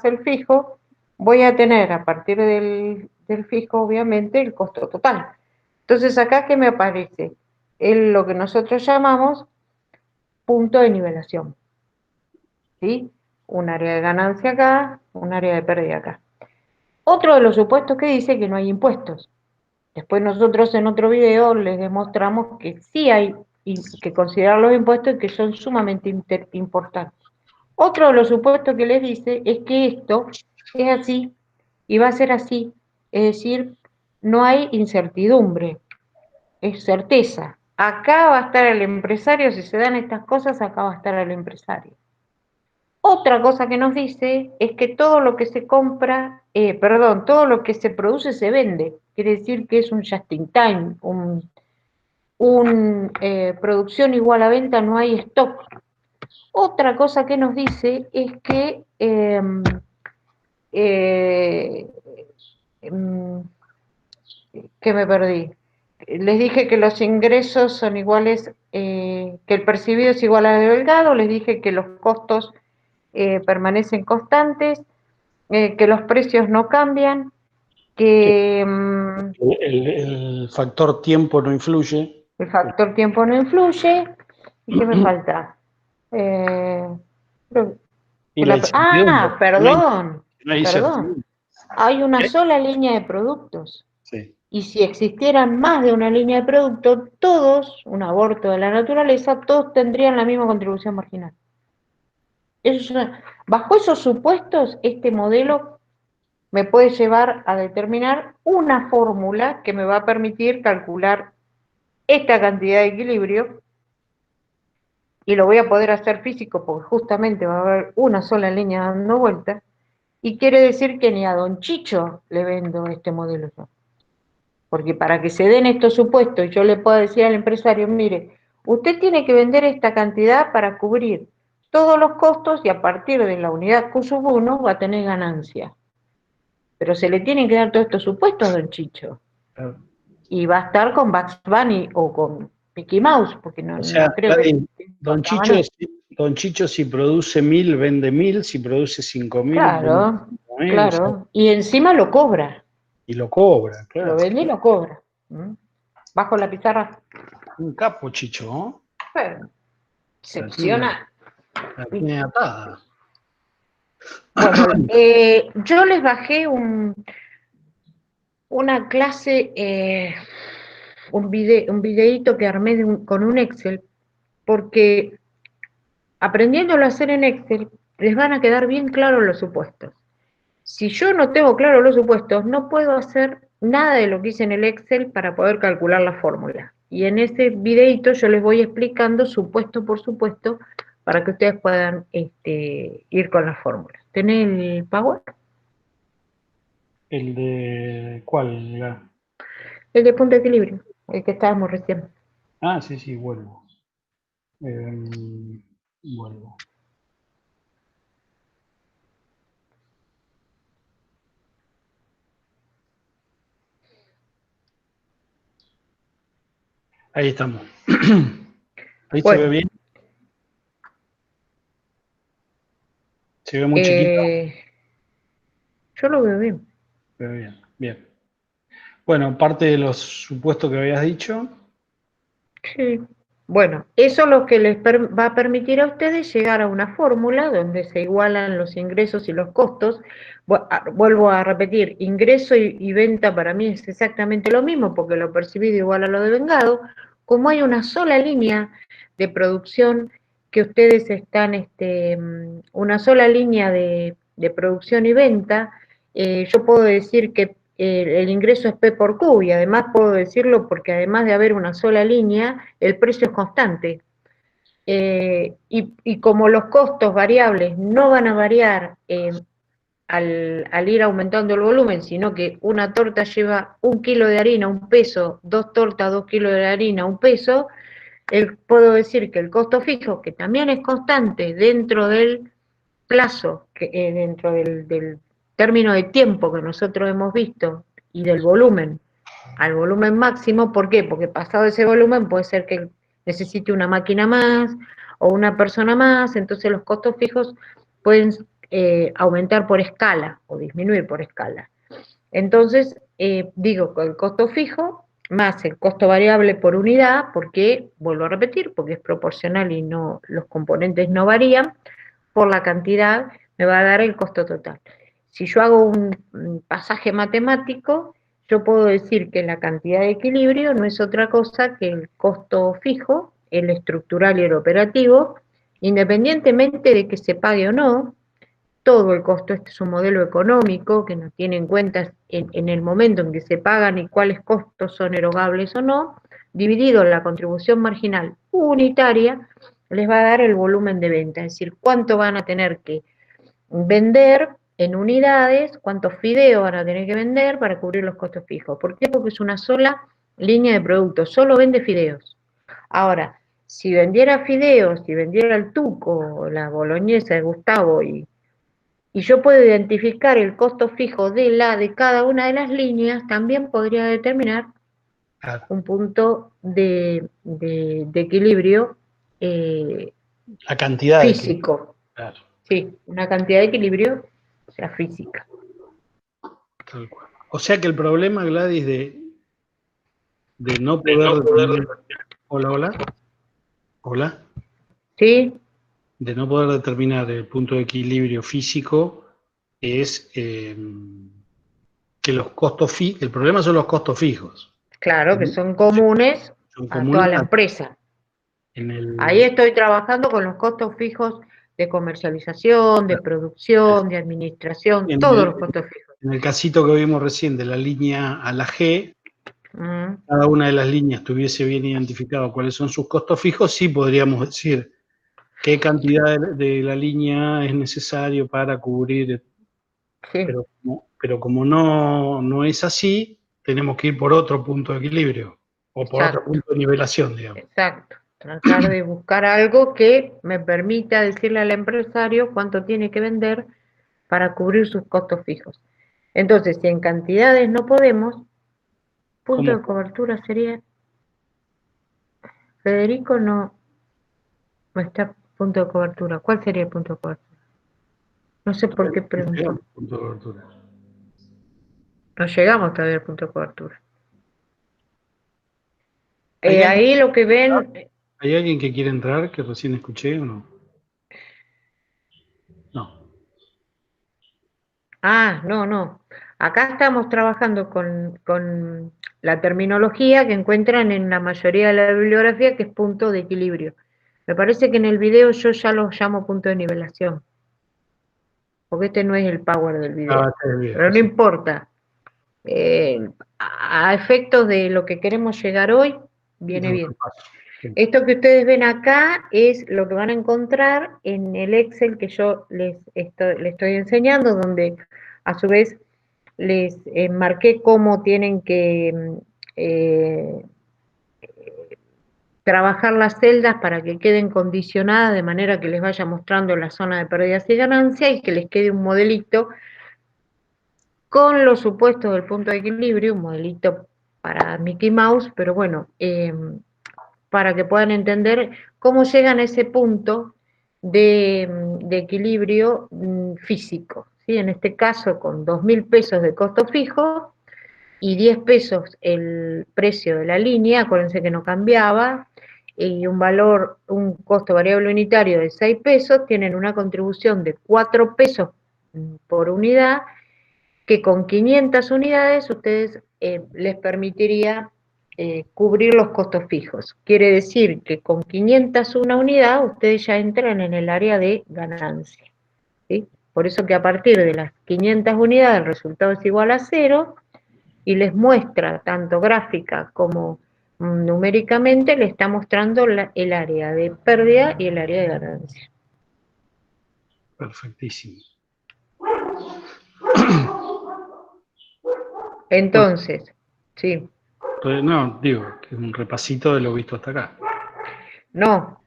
el fijo, voy a tener a partir del fijo, obviamente, el costo total. Entonces, acá, ¿qué me aparece? Lo que nosotros llamamos punto de nivelación, ¿sí? Un área de ganancia acá, un área de pérdida acá. Otro de los supuestos que dice que no hay impuestos. Después nosotros en otro video les demostramos que sí hay que considerar los impuestos y que son sumamente importantes. Otro de los supuestos que les dice es que esto es así y va a ser así. Es decir, no hay incertidumbre, es certeza. Acá va a estar el empresario, si se dan estas cosas, acá va a estar el empresario. Otra cosa que nos dice es que todo lo que se compra, todo lo que se produce se vende. Quiere decir que es un just in time, producción igual a venta, no hay stock. Otra cosa que nos dice es que que me perdí. Les dije que los ingresos son iguales, que el percibido es igual al delgado, les dije que los costos permanecen constantes. que los precios no cambian, que El factor tiempo no influye. el factor tiempo no influye. ¿Y qué me falta? Eh, creo Y la incertidumbre. perdón, No hay perdón. incertidumbre. Hay una ¿Qué? sola línea de productos. Sí. Y si existieran más de una línea de productos, todos, un aborto de la naturaleza, todos tendrían la misma contribución marginal. Bajo esos supuestos, este modelo me puede llevar a determinar una fórmula que me va a permitir calcular esta cantidad de equilibrio y lo voy a poder hacer físico porque justamente va a haber una sola línea dando vuelta y quiere decir que ni a Don Chicho le vendo este modelo yo. Porque para que se den estos supuestos y yo le pueda decir al empresario, mire, usted tiene que vender esta cantidad para cubrir todos los costos y a partir de la unidad Q1 va a tener ganancia. Pero se le tienen que dar todos estos supuestos a Don Chicho. Claro. Y va a estar con Bugs Bunny o con Mickey Mouse, porque O sea, no creo que Don otra Chicho, manera. Don Chicho si produce 1000, vende 1000, si produce 5000, vende Claro, 5000, o sea, claro. Y encima lo cobra. y lo cobra, Lo claro. vende y lo cobra. Bajo la pizarra. Un capo, Chicho, ¿no? Bueno, La tiene, excepcional. la tiene atada. Bueno, yo les bajé una clase, un videíto que armé con un Excel, porque aprendiéndolo a hacer en Excel, les van a quedar bien claros los supuestos. Si yo no tengo claros los supuestos, no puedo hacer nada de lo que hice en el Excel para poder calcular la fórmula. Y en ese videito yo les voy explicando supuesto por supuesto para que ustedes puedan ir con la fórmula. ¿Tenés el Power? ¿El de cuál? El de punto de equilibrio, el que estábamos recién. Ah, sí, sí, vuelvo. Vuelvo. Ahí estamos. Ahí se ve Bueno, bien. Se ve muy chiquito. yo lo veo bien. Se ve bien. Bien. Bueno, parte de los supuestos que habías dicho. Sí. Bueno, eso es lo que les va a permitir a ustedes llegar a una fórmula donde se igualan los ingresos y los costos. Vuelvo a repetir, ingreso y venta para mí es exactamente lo mismo porque lo percibido igual a lo de vengado. Como hay una sola línea de producción que ustedes están, una sola línea de producción y venta, yo puedo decir que el ingreso es P por Q y además puedo decirlo porque además de haber una sola línea, el precio es constante. Y como los costos variables no van a variar al ir aumentando el volumen, sino que una torta lleva 1 kilo de harina, 1 peso, 2 tortas, 2 kilos de harina, 1 peso, puedo decir que el costo fijo, que también es constante dentro del plazo, dentro del término de tiempo que nosotros hemos visto y del volumen al volumen máximo, ¿por qué? Porque pasado ese volumen puede ser que necesite una máquina más o una persona más, entonces los costos fijos pueden aumentar por escala o disminuir por escala. Entonces, digo, el costo fijo más el costo variable por unidad, porque, vuelvo a repetir, porque es proporcional y no los componentes no varían, por la cantidad me va a dar el costo total. Si yo hago un pasaje matemático, yo puedo decir que la cantidad de equilibrio no es otra cosa que el costo fijo, el estructural y el operativo, independientemente de que se pague o no, todo el costo, este es un modelo económico que no tiene en cuenta en el momento en que se pagan y cuáles costos son erogables o no, dividido en la contribución marginal unitaria, les va a dar el volumen de venta, es decir, cuánto van a tener que vender en unidades, cuántos fideos van a tener que vender para cubrir los costos fijos. ¿Por qué? Porque es una sola línea de productos, solo vende fideos. Ahora, si vendiera fideos, si vendiera el tuco, la boloñesa de Gustavo y yo puedo identificar el costo fijo de cada una de las líneas, también podría determinar Claro. un punto de equilibrio La cantidad de que. físico, Claro. sí, una cantidad de equilibrio sea, física. Tal cual. O sea que el problema, Gladys, de no poder determinar, hola, hola, hola, ¿Sí? de no poder determinar el punto de equilibrio físico es que los costos el problema son los costos fijos. Claro, que son comunes Son a toda comunes la empresa. en Ahí el, estoy trabajando con los costos fijos de comercialización, de producción, de administración, en todos el, los costos fijos. en el casito que vimos recién de la línea a la G, Mm, cada una de las líneas tuviese bien identificado cuáles son sus costos fijos, sí podríamos decir qué cantidad de la línea es necesario para cubrir, sí, pero como no es así, tenemos que ir por otro punto de equilibrio o por otro exacto, punto de nivelación, digamos. exacto. Tratar de buscar algo que me permita decirle al empresario cuánto tiene que vender para cubrir sus costos fijos. Entonces, si en cantidades no podemos, punto ¿Cómo? de cobertura sería, Federico no está punto de cobertura. ¿Cuál sería el punto de cobertura? No sé por qué No preguntó. llegamos al punto de cobertura. No llegamos todavía al punto de cobertura. ¿Hay alguien, Ahí lo que ven, ¿Hay alguien que quiere entrar que recién escuché o no? No. no. Acá estamos trabajando con la terminología que encuentran en la mayoría de la bibliografía, que es punto de equilibrio. Me parece que en el video yo ya lo llamo punto de nivelación, porque este no es el power del Ah, video. está bien, Pero no sí. importa. A efectos de lo que queremos llegar hoy, viene Yo bien. repaso. Sí. Esto que ustedes ven acá es lo que van a encontrar en el Excel que yo les estoy enseñando, donde a su vez les marqué cómo tienen que eh, trabajar las celdas para que queden condicionadas de manera que les vaya mostrando la zona de pérdidas y ganancias y que les quede un modelito con los supuestos del punto de equilibrio, un modelito para Mickey Mouse, pero bueno, para que puedan entender cómo llegan a ese punto de equilibrio físico. ¿Sí? En este caso, con 2.000 pesos de costo fijo y 10 pesos el precio de la línea, acuérdense que no cambiaba, y un costo variable unitario de 6 pesos, tienen una contribución de 4 pesos por unidad, que con 500 unidades ustedes les permitiría cubrir los costos fijos. Quiere decir que con 501 unidad ustedes ya entran en el área de ganancia. ¿Sí? Por eso que a partir de las 500 unidades el resultado es igual a 0 y les muestra tanto gráfica como numéricamente, le está mostrando el área de pérdida y el área de ganancia. Perfectísimo. Bueno, Entonces, sí, no, digo, que es un repasito de lo visto hasta acá. no,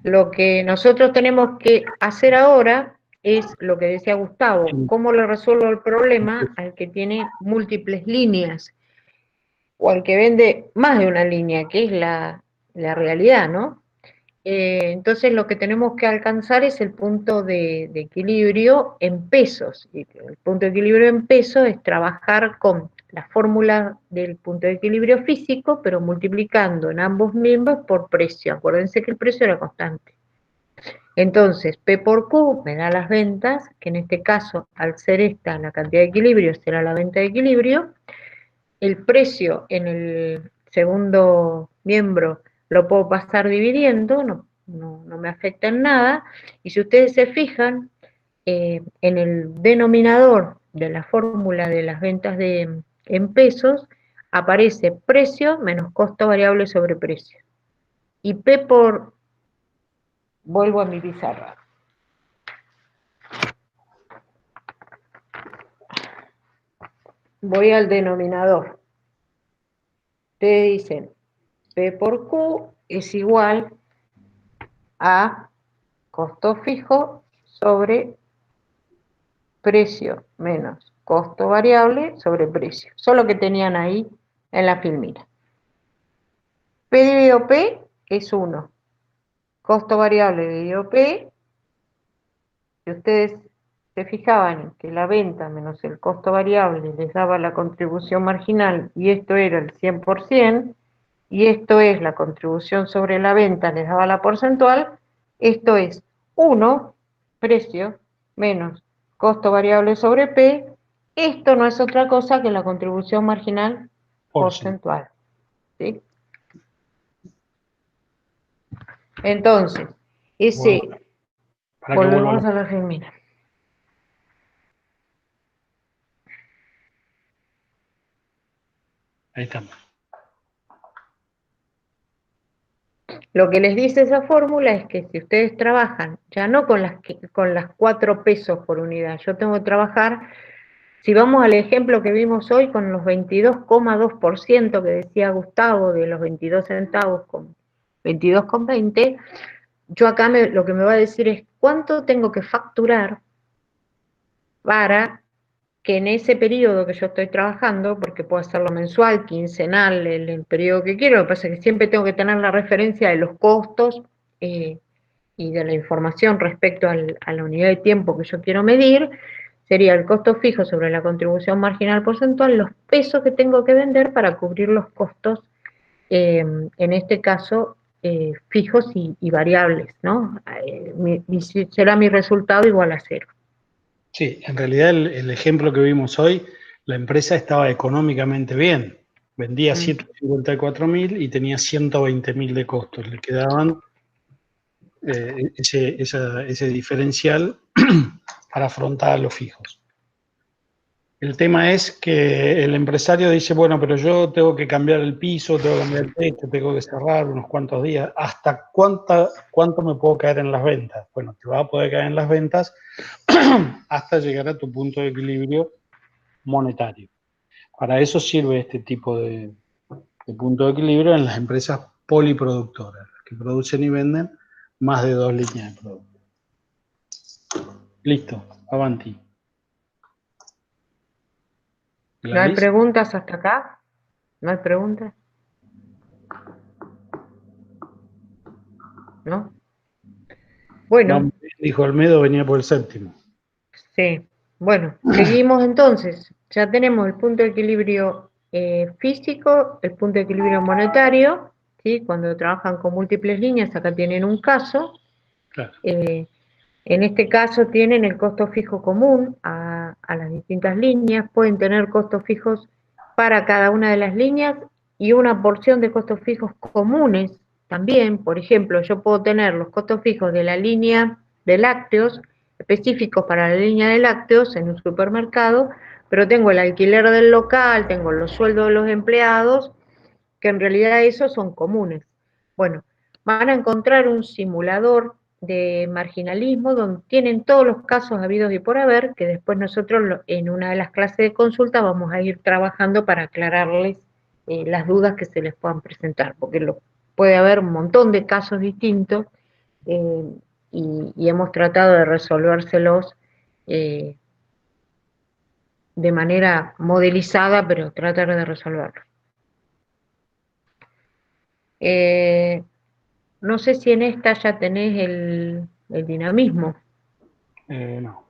lo que nosotros tenemos que hacer ahora es lo que decía Gustavo, cómo le resuelvo el problema al que tiene múltiples líneas o al que vende más de una línea, que es la realidad, ¿no? Entonces lo que tenemos que alcanzar es el punto de equilibrio en pesos. Y el punto de equilibrio en pesos es trabajar con la fórmula del punto de equilibrio físico, pero multiplicando en ambos miembros por precio. Acuérdense que el precio era constante. Entonces, P por Q me da las ventas, que en este caso, al ser esta la cantidad de equilibrio, será la venta de equilibrio. El precio en el segundo miembro lo puedo pasar dividiendo, no me afecta en nada. Y si ustedes se fijan, en el denominador de la fórmula de las ventas en pesos, aparece precio menos costo variable sobre precio. Y P por, vuelvo a mi pizarra. Voy al denominador. Ustedes dicen P por Q es igual a costo fijo sobre precio menos costo variable sobre precio. Solo que tenían ahí en la filmina. P dividido P es 1. Costo variable dividido P, si ustedes se fijaban en que la venta menos el costo variable les daba la contribución marginal y esto era el 100%, y esto es la contribución sobre la venta les daba la porcentual, esto es 1, precio, menos costo variable sobre P, esto no es otra cosa que la contribución marginal porcentual. ¿Sí? Entonces, ese, Bueno, para que volvemos vuelva. a la gemina. Ahí estamos. Lo que les dice esa fórmula es que si ustedes trabajan ya no con las 4 pesos por unidad, yo tengo que trabajar, si vamos al ejemplo que vimos hoy con los 22,2% que decía Gustavo, de los 22 centavos con 22,20, yo acá lo que me va a decir es cuánto tengo que facturar para que en ese periodo que yo estoy trabajando, porque puedo hacerlo mensual, quincenal, el periodo que quiero, lo que pasa es que siempre tengo que tener la referencia de los costos y de la información respecto a la unidad de tiempo que yo quiero medir, sería el costo fijo sobre la contribución marginal porcentual, los pesos que tengo que vender para cubrir los costos, en este caso, fijos y variables, ¿no? Será mi resultado igual a 0. Sí, en realidad el ejemplo que vimos hoy, la empresa estaba económicamente bien. Vendía 154.000 y tenía 120.000 de costos. Le quedaban ese diferencial para afrontar a los fijos. El tema es que el empresario dice, bueno, pero yo tengo que cambiar el piso, tengo que cambiar el techo, tengo que cerrar unos cuantos días. ¿Hasta cuánto me puedo caer en las ventas? Bueno, te vas a poder caer en las ventas hasta llegar a tu punto de equilibrio monetario. Para eso sirve este tipo de punto de equilibrio en las empresas poliproductoras, que producen y venden más de 2 líneas de producto. Listo, avanti. ¿No hay ¿Gladys? preguntas hasta acá? ¿No hay preguntas? ¿No? Bueno, Vamos, dijo Olmedo, venía por el séptimo. sí. Bueno, seguimos entonces. Ya tenemos el punto de equilibrio físico, el punto de equilibrio monetario, ¿sí? Cuando trabajan con múltiples líneas, acá tienen un caso. Claro. En este caso tienen el costo fijo común a las distintas líneas, pueden tener costos fijos para cada una de las líneas y una porción de costos fijos comunes también. Por ejemplo, yo puedo tener los costos fijos de la línea de lácteos, específicos para la línea de lácteos en un supermercado, pero tengo el alquiler del local, tengo los sueldos de los empleados, que en realidad esos son comunes. Bueno, van a encontrar un simulador de marginalismo donde tienen todos los casos habidos y por haber, que después nosotros en una de las clases de consulta vamos a ir trabajando para aclararles las dudas que se les puedan presentar, porque puede haber un montón de casos distintos eh, y hemos tratado de resolvérselos de manera modelizada, pero tratar de resolverlos. No sé si en esta ya tenés el dinamismo. No.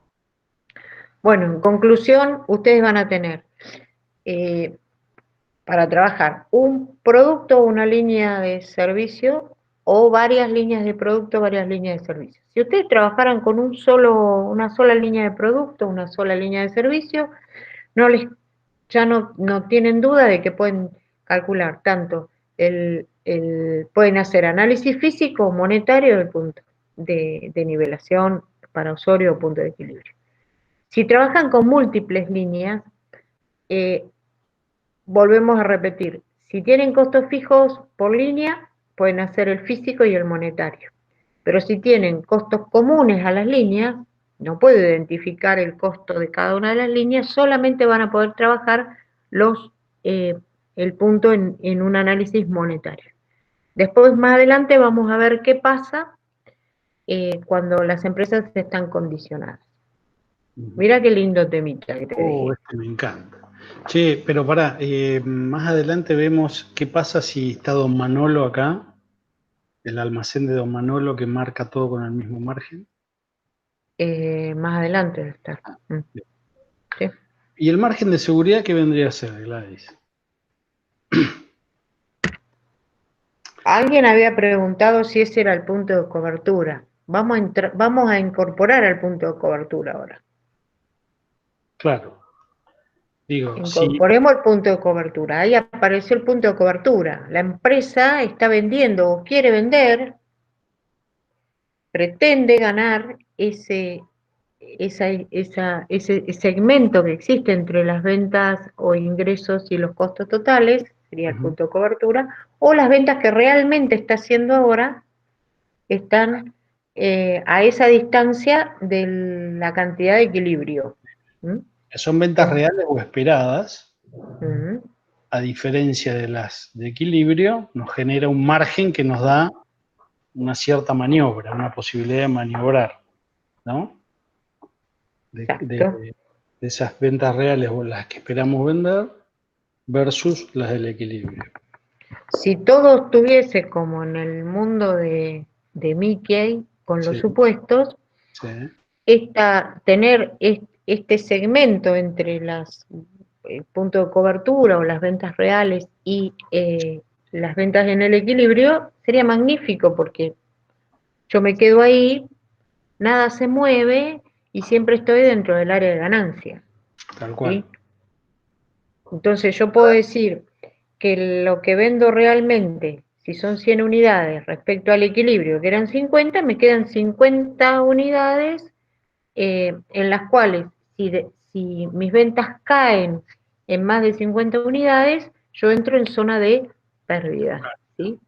Bueno, en conclusión, ustedes van a tener para trabajar un producto o una línea de servicio o varias líneas de producto, varias líneas de servicio. Si ustedes trabajaran con una sola línea de producto, una sola línea de servicio, ya no tienen duda de que pueden calcular tanto pueden hacer análisis físico o monetario del punto de nivelación para Osorio o punto de equilibrio. Si trabajan con múltiples líneas, volvemos a repetir, si tienen costos fijos por línea, pueden hacer el físico y el monetario. Pero si tienen costos comunes a las líneas, no puedo identificar el costo de cada una de las líneas, solamente van a poder trabajar el punto en un análisis monetario. Después, más adelante, vamos a ver qué pasa cuando las empresas están condicionadas. Mira qué lindo temita que te dije. Este me encanta. Che, pero pará, más adelante vemos qué pasa si está Don Manolo acá, el almacén de Don Manolo que marca todo con el mismo margen. más adelante de estar. Sí. ¿Y el margen de seguridad qué vendría a ser, Gladys? Alguien había preguntado si ese era el punto de cobertura. Vamos a incorporar el punto de cobertura ahora. Claro. Digo, si Incorporemos el punto de cobertura. Ahí apareció el punto de cobertura. La empresa está vendiendo o quiere vender, pretende ganar ese segmento que existe entre las ventas o ingresos y los costos totales, sería el punto de cobertura, o las ventas que realmente está haciendo ahora están a esa distancia de la cantidad de equilibrio. son ventas reales o esperadas, ¿Mm? a diferencia de las de equilibrio, nos genera un margen que nos da una cierta maniobra, una posibilidad de maniobrar, ¿no? Exacto. De esas ventas reales o las que esperamos vender versus las del equilibrio. Si todo estuviese como en el mundo de Mickey, con los Sí, supuestos, sí. tener este segmento entre el punto de cobertura o las ventas reales y las ventas en el equilibrio sería magnífico porque yo me quedo ahí, nada se mueve y siempre estoy dentro del área de ganancia. Tal ¿Sí? cual. Entonces yo puedo decir que lo que vendo realmente, si son 100 unidades respecto al equilibrio, que eran 50, me quedan 50 unidades en las cuales si mis ventas caen en más de 50 unidades, yo entro en zona de pérdida. ¿Sí?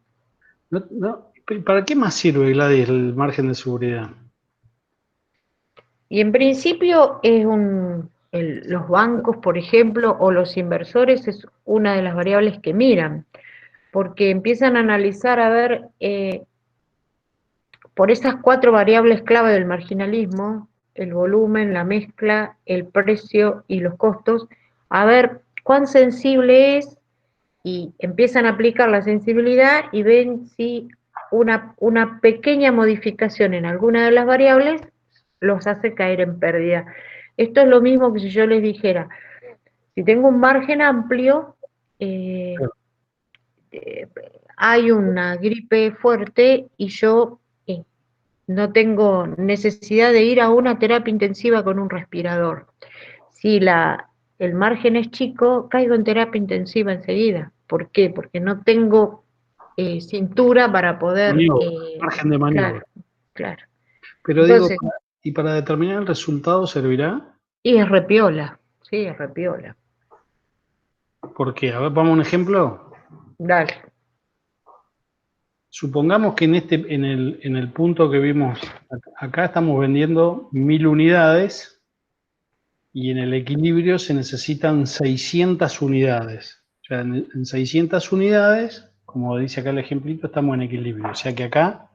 ¿Para qué más sirve, Gladys, el margen de seguridad? Y en principio es los bancos, por ejemplo, o los inversores es una de las variables que miran, porque empiezan a analizar a ver por esas 4 variables clave del marginalismo, el volumen, la mezcla, el precio y los costos, a ver cuán sensible es y empiezan a aplicar la sensibilidad y ven si una pequeña modificación en alguna de las variables los hace caer en pérdida. Esto es lo mismo que si yo les dijera, si tengo un margen amplio, eh, eh, hay una gripe fuerte y yo no tengo necesidad de ir a una terapia intensiva con un respirador. Si el margen es chico, caigo en terapia intensiva enseguida. ¿Por qué? Porque no tengo cintura para poder... Maniobra, margen de claro, maniobra. claro. Pero digo, Entonces, ¿y para determinar el resultado servirá? y es repiola, sí, es repiola. ¿Por qué? A ver, vamos a un ejemplo. Dale. Supongamos que en el punto que vimos acá estamos vendiendo 1000 unidades y en el equilibrio se necesitan 600 unidades. O sea, en 600 unidades, como dice acá el ejemplito, estamos en equilibrio. O sea que acá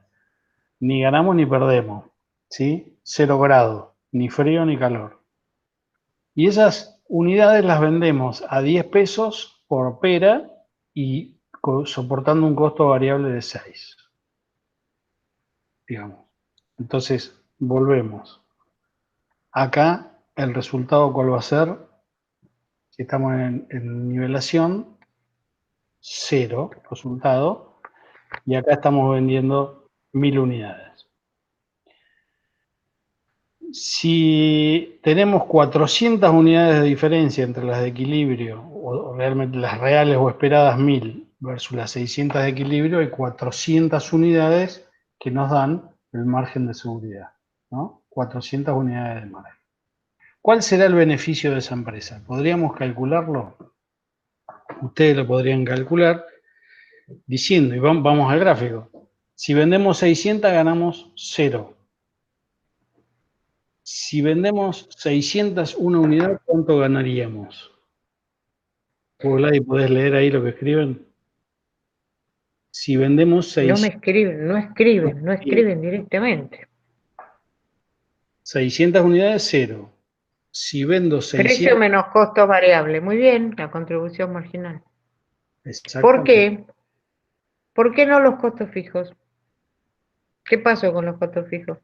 ni ganamos ni perdemos, ¿sí? 0 grados, ni frío ni calor. Y esas unidades las vendemos a 10 pesos por pera y soportando un costo variable de 6, digamos. Entonces, volvemos. Acá el resultado, ¿cuál va a ser? Si estamos en nivelación, 0 resultado, y acá estamos vendiendo 1000 unidades. Si tenemos 400 unidades de diferencia entre las de equilibrio, o realmente las reales o esperadas 1000 versus las 600 de equilibrio, hay 400 unidades que nos dan el margen de seguridad, ¿no? 400 unidades de margen. ¿Cuál será el beneficio de esa empresa? ¿Podríamos calcularlo? Ustedes lo podrían calcular diciendo, y vamos al gráfico, si vendemos 600 ganamos 0. Si vendemos 601 unidades, ¿cuánto ganaríamos? ¿Vos, Gladys, podés leer ahí lo que escriben? Si vendemos No me escriben, no escriben directamente. 600 unidades, 0. Si vendo Precio 600, menos costos variable. Muy bien, la contribución marginal. ¿Por exactamente. qué? ¿Por qué no los costos fijos? ¿Qué pasó con los costos fijos?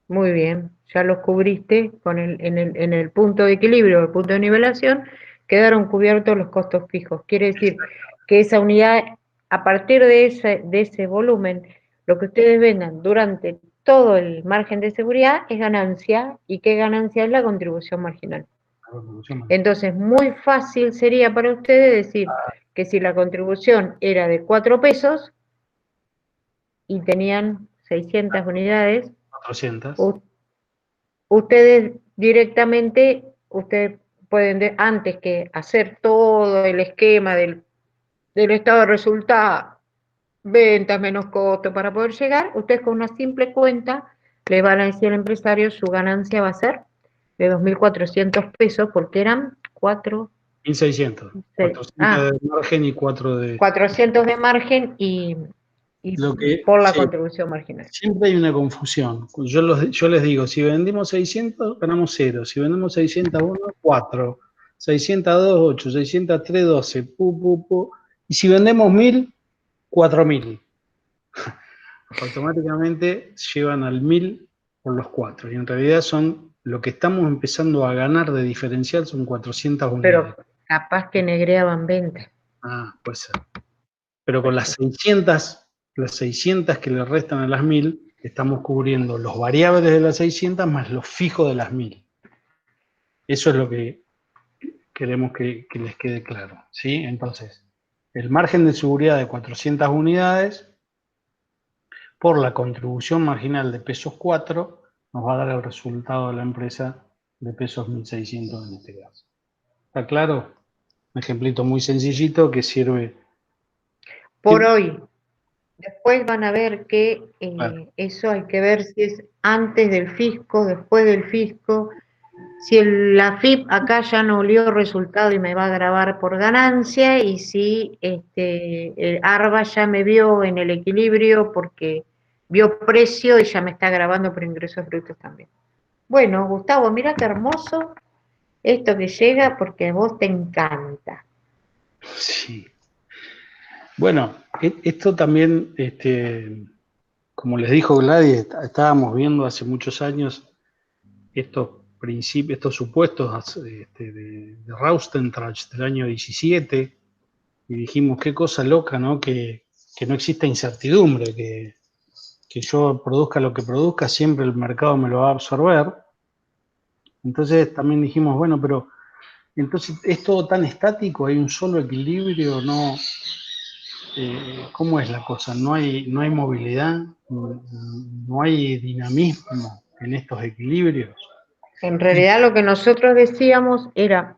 Muy bien, ya los cubriste en el punto de equilibrio, el punto de nivelación, quedaron cubiertos los costos fijos. Quiere decir que esa unidad, a partir de ese volumen, lo que ustedes vendan durante todo el margen de seguridad es ganancia, y qué ganancia es la contribución marginal. Entonces, muy fácil sería para ustedes decir que si la contribución era de 4 pesos y tenían 600 unidades, 400. ustedes directamente, ustedes pueden, antes que hacer todo el esquema del estado de resultados, ventas menos costo para poder llegar, ustedes con una simple cuenta le van a decir al empresario su ganancia va a ser de 2.400 pesos, porque eran 4, 1.600. 400 de margen y 4 de... 400 de margen y Lo que, por la sí, contribución marginal. siempre hay una confusión. Yo les digo, si vendimos 600, ganamos 0. Si vendemos 601, 4. 602, 8. 603, 12. Y si vendemos 1.000, 4.000. Automáticamente llevan al 1.000 por los 4. Y en realidad son lo que estamos empezando a ganar de diferencial son 400 unidades. Pero capaz que negreaban ventas. Ah, puede ser. Pero con las 600 que le restan a las 1.000, estamos cubriendo los variables de las 600 más los fijos de las 1.000. Eso es lo que queremos que les quede claro, ¿sí? Entonces, el margen de seguridad de 400 unidades por la contribución marginal de pesos 4 nos va a dar el resultado de la empresa de pesos 1.600 en este caso. ¿Está claro? Un ejemplito muy sencillito que sirve. Por hoy. Después van a ver que Claro. eso hay que ver si es antes del fisco, después del fisco. Si la FIP acá ya no olió resultado y me va a grabar por ganancia, y si el ARBA ya me vio en el equilibrio porque vio precio y ya me está grabando por ingresos brutos también. Bueno, Gustavo, mira qué hermoso esto que llega porque a vos te encanta. Sí. Bueno, esto también, como les dijo Gladys, estábamos viendo hace muchos años estos principios, estos supuestos de Raustentrach del año 17, y dijimos, qué cosa loca, ¿no? Que no exista incertidumbre, que yo produzca lo que produzca, siempre el mercado me lo va a absorber. Entonces también dijimos, bueno, pero entonces es todo tan estático, hay un solo equilibrio, ¿no? ¿Cómo es la cosa? No hay movilidad, no hay dinamismo en estos equilibrios. En realidad lo que nosotros decíamos era,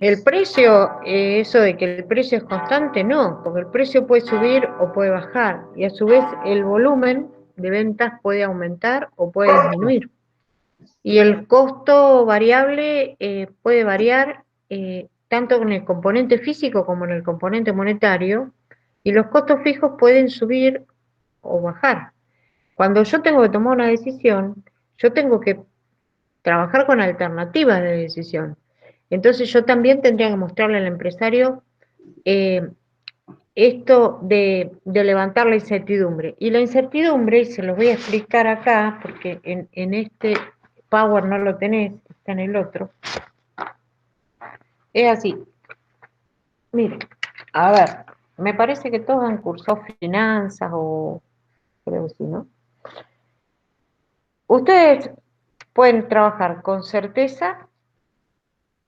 el precio, eso de que el precio es constante, no, porque el precio puede subir o puede bajar, y a su vez el volumen de ventas puede aumentar o puede disminuir. Y el costo variable puede variar tanto en el componente físico como en el componente monetario, y los costos fijos pueden subir o bajar. Cuando yo tengo que tomar una decisión, yo tengo que trabajar con alternativas de decisión. Entonces yo también tendría que mostrarle al empresario eh, esto de levantar la incertidumbre. Y la incertidumbre, y se los voy a explicar acá, porque en este Power no lo tenés, está en el otro, es así. Miren, a ver, me parece que todos han cursado finanzas o creo que sí, ¿no? Ustedes pueden trabajar con certeza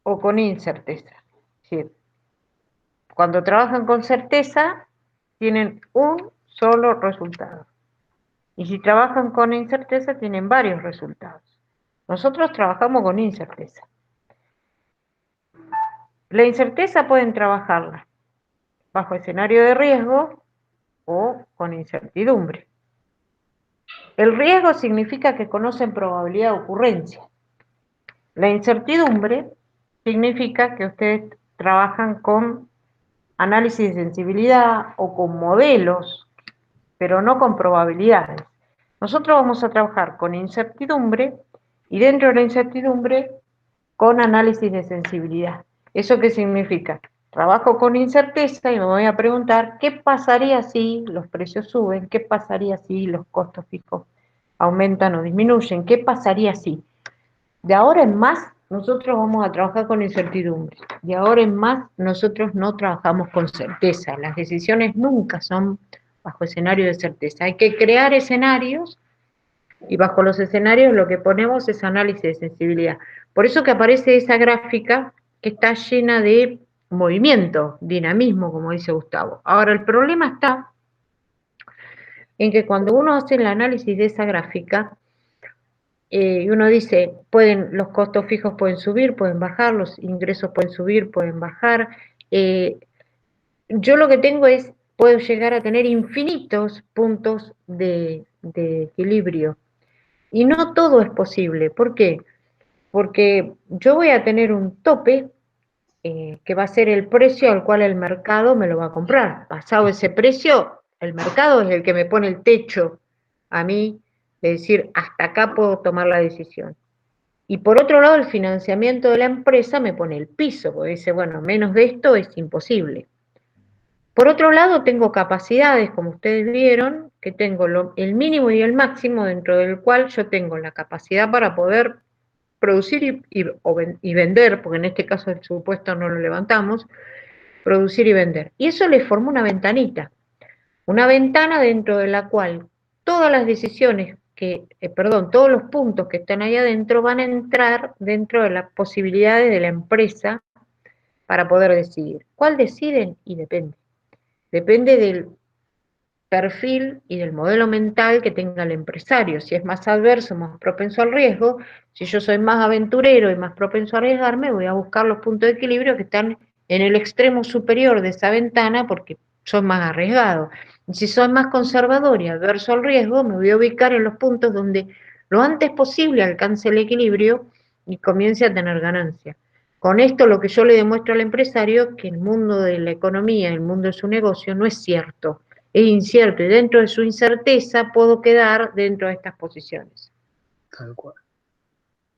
o con incerteza. Es decir, cuando trabajan con certeza, tienen un solo resultado. Y si trabajan con incerteza, tienen varios resultados. Nosotros trabajamos con incerteza. La incerteza pueden trabajarla bajo escenario de riesgo o con incertidumbre. El riesgo significa que conocen probabilidad de ocurrencia. La incertidumbre significa que ustedes trabajan con análisis de sensibilidad o con modelos, pero no con probabilidades. Nosotros vamos a trabajar con incertidumbre y dentro de la incertidumbre con análisis de sensibilidad. ¿Eso qué significa? Trabajo con incerteza y me voy a preguntar qué pasaría si los precios suben, qué pasaría si los costos fijos aumentan o disminuyen. ¿Qué pasaría si? De ahora en más, nosotros vamos a trabajar con incertidumbre. De ahora en más, nosotros no trabajamos con certeza. Las decisiones nunca son bajo escenario de certeza. Hay que crear escenarios y bajo los escenarios lo que ponemos es análisis de sensibilidad. Por eso que aparece esa gráfica que está llena de movimiento, dinamismo, como dice Gustavo. Ahora, el problema está en que cuando uno hace el análisis de esa gráfica, y uno dice, los costos fijos pueden subir, pueden bajar, los ingresos pueden subir, pueden bajar. Yo lo que tengo es, puedo llegar a tener infinitos puntos de equilibrio. Y no todo es posible. ¿Por qué? Porque yo voy a tener un tope que va a ser el precio al cual el mercado me lo va a comprar. Pasado ese precio, el mercado es el que me pone el techo a mí de decir, hasta acá puedo tomar la decisión. Y por otro lado, el financiamiento de la empresa me pone el piso, porque dice, bueno, menos de esto es imposible. Por otro lado, tengo capacidades, como ustedes vieron, que tengo el mínimo y el máximo, dentro del cual yo tengo la capacidad para poder producir y vender, porque en este caso el supuesto no lo levantamos, producir y vender. Y eso le formó una ventana dentro de la cual todas las decisiones todos los puntos que están ahí adentro van a entrar dentro de las posibilidades de la empresa para poder decidir. ¿Cuál deciden? Y depende. Depende del perfil y del modelo mental que tenga el empresario. Si es más adverso, más propenso al riesgo, si yo soy más aventurero y más propenso a arriesgarme, voy a buscar los puntos de equilibrio que están en el extremo superior de esa ventana porque son más arriesgados. Y si soy más conservador y adverso al riesgo, me voy a ubicar en los puntos donde lo antes posible alcance el equilibrio y comience a tener ganancia. Con esto lo que yo le demuestro al empresario que el mundo de la economía, el mundo de su negocio no es cierto, es incierto y dentro de su incerteza puedo quedar dentro de estas posiciones. Tal cual.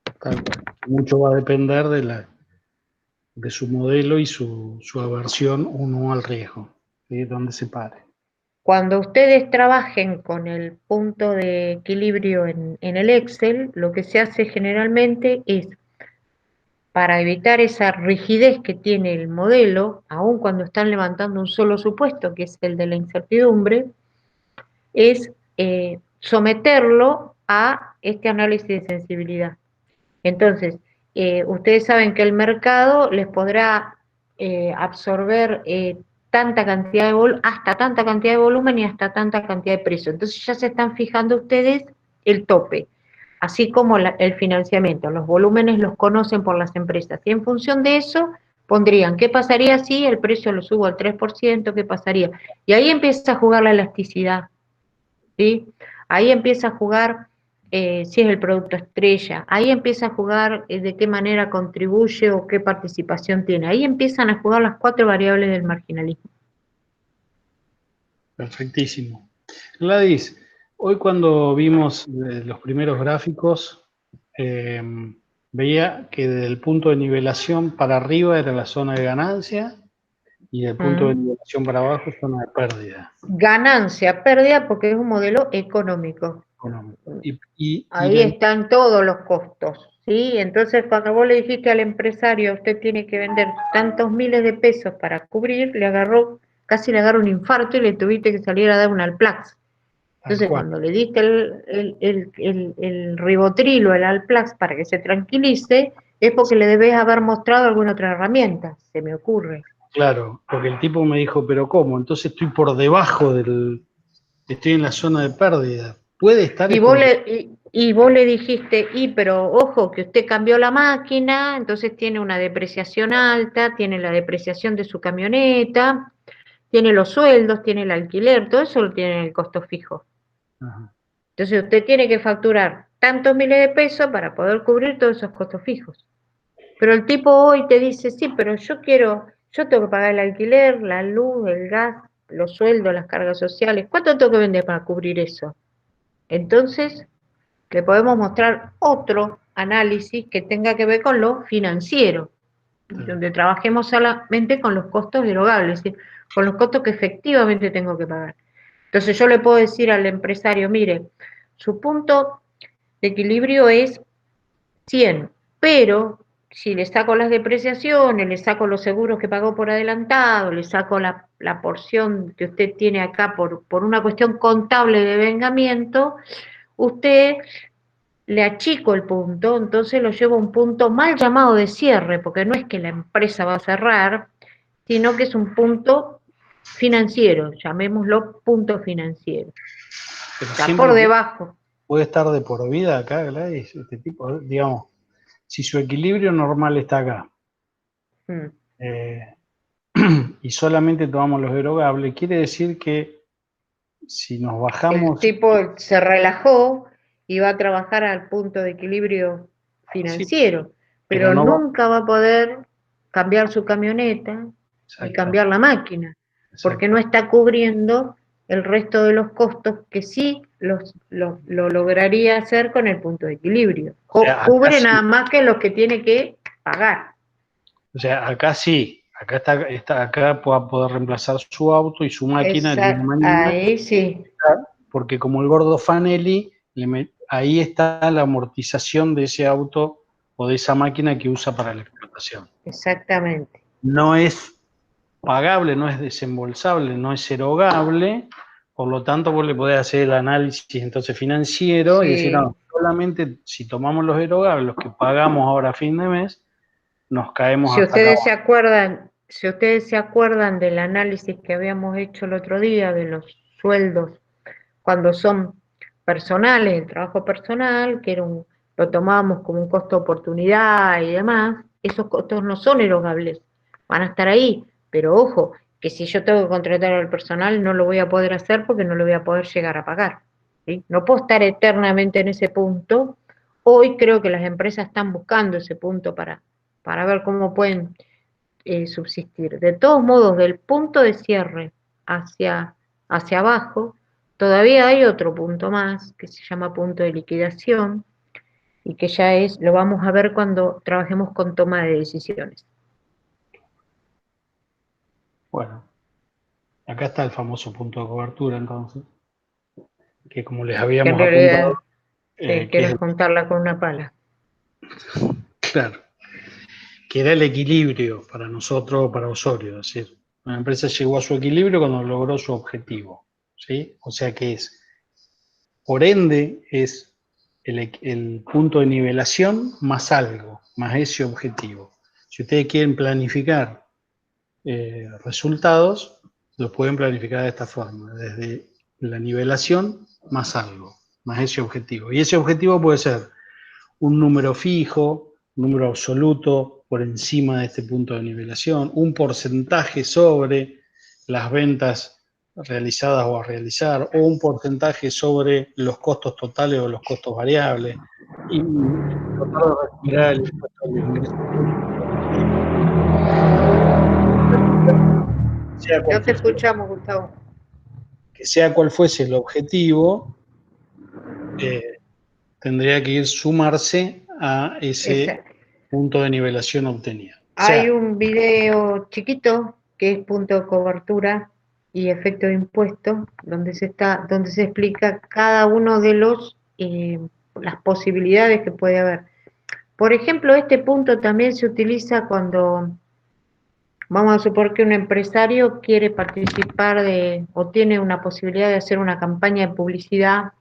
Tal cual. Mucho va a depender de su modelo y su aversión o no al riesgo, de donde se pare. Cuando ustedes trabajen con el punto de equilibrio en el Excel, lo que se hace generalmente es, para evitar esa rigidez que tiene el modelo, aun cuando están levantando un solo supuesto, que es el de la incertidumbre, es someterlo a este análisis de sensibilidad. Entonces, ustedes saben que el mercado les podrá absorber tanta cantidad de hasta tanta cantidad de volumen y hasta tanta cantidad de precio. Entonces ya se están fijando ustedes el tope, así como el financiamiento. Los volúmenes los conocen por las empresas. Y en función de eso, pondrían, ¿qué pasaría si el precio lo subo al 3%? ¿Qué pasaría? Y ahí empieza a jugar la elasticidad, ¿sí? Ahí empieza a jugar si es el producto estrella, ahí empieza a jugar de qué manera contribuye o qué participación tiene. Ahí empiezan a jugar las 4 variables del marginalismo. Perfectísimo. Gladys, hoy cuando vimos los primeros gráficos, veía que del punto de nivelación para arriba era la zona de ganancia y del punto de nivelación para abajo zona de pérdida. Ganancia, pérdida, porque es un modelo económico. Ahí están todos los costos, ¿sí? Entonces, cuando vos le dijiste al empresario, usted tiene que vender tantos miles de pesos para cubrir, casi le agarró un infarto y le tuviste que salir a dar un Alplax. Entonces, cuando le diste el ribotril o el Alplax para que se tranquilice, es porque le debes haber mostrado alguna otra herramienta, se me ocurre. Claro, porque el tipo me dijo, pero ¿cómo? Entonces estoy por debajo estoy en la zona de pérdida. ¿Puede estar? Y vos le dijiste, pero ojo, que usted cambió la máquina, entonces tiene una depreciación alta, tiene la depreciación de su camioneta, tiene los sueldos, tiene el alquiler, todo eso lo tiene en el costo fijo. Ajá. Entonces usted tiene que facturar tantos miles de pesos para poder cubrir todos esos costos fijos. Pero el tipo hoy te dice, sí, pero yo tengo que pagar el alquiler, la luz, el gas, los sueldos, las cargas sociales. ¿Cuánto tengo que vender para cubrir eso? Entonces, le podemos mostrar otro análisis que tenga que ver con lo financiero, donde trabajemos solamente con los costos derogables, es decir, con los costos que efectivamente tengo que pagar. Entonces yo le puedo decir al empresario, mire, su punto de equilibrio es 100, pero si le saco las depreciaciones, le saco los seguros que pagó por adelantado, le saco la porción que usted tiene acá por una cuestión contable de vengamiento, usted le achico el punto, entonces lo llevo a un punto mal llamado de cierre, porque no es que la empresa va a cerrar, sino que es un punto financiero, llamémoslo punto financiero. Pero Está siempre por debajo. puede estar de por vida acá, Gladys, este tipo, digamos, si su equilibrio normal está acá, Mm. y solamente tomamos los erogables, quiere decir que si nos El bajamos, tipo se relajó y va a trabajar al punto de equilibrio sí, financiero, pero pero no va, nunca va a poder cambiar su camioneta ni exacto, cambiar la máquina, porque no exacto. está cubriendo el resto de los costos que sí lo lograría hacer con el punto de equilibrio. O sea, acá Cubre sí, nada más que los que tiene que pagar. o sea, acá sí, acá va a poder reemplazar su auto y su máquina el día de mañana, Ahí sí, porque como el gordo Fanelli, ahí está la amortización de ese auto o de esa máquina que usa para la explotación. exactamente. No es pagable, no es desembolsable, no es erogable, por lo tanto vos le podés hacer el análisis entonces financiero y decir, Sí. no, solamente si tomamos los erogables, los que pagamos ahora a fin de mes, nos caemos Si hasta acá ustedes se abajo. acuerdan, si ustedes se acuerdan del análisis que habíamos hecho el otro día de los sueldos cuando son personales, el trabajo personal, que lo tomábamos como un costo de oportunidad y demás, esos costos no son erogables, van a estar ahí, pero ojo, que si yo tengo que contratar al personal no lo voy a poder hacer porque no lo voy a poder llegar a pagar, ¿sí? No puedo estar eternamente en ese punto. Hoy creo que las empresas están buscando ese punto para ver cómo pueden subsistir. De todos modos, del punto de cierre hacia abajo, todavía hay otro punto más que se llama punto de liquidación y que ya lo vamos a ver cuando trabajemos con toma de decisiones. Bueno, acá está el famoso punto de cobertura entonces, que como les Que en habíamos realidad apuntado, sí, que quieren juntarla con una pala. claro, que era el equilibrio para nosotros, para Osorio, es decir, una empresa llegó a su equilibrio cuando logró su objetivo, ¿sí? O sea que por ende, es el punto de nivelación más algo, más ese objetivo. Si ustedes quieren planificar resultados, los pueden planificar de esta forma, desde la nivelación más algo, más ese objetivo. Y ese objetivo puede ser un número fijo, un número absoluto por encima de este punto de nivelación, un porcentaje sobre las ventas realizadas o a realizar, o un porcentaje sobre los costos totales o los costos variables, y tratar de recuperar el impuesto al ingreso bruto, sea cual No te fuese, escuchamos, Gustavo. que sea cual fuese el objetivo, eh, tendría que ir sumarse a ese Esa. punto de nivelación obtenido. O Hay sea, un video chiquito que es punto de cobertura y efecto de impuesto, donde se explica cada uno de las posibilidades que puede haber. Por ejemplo, este punto también se utiliza cuando vamos a suponer que un empresario quiere participar o tiene una posibilidad de hacer una campaña de publicidad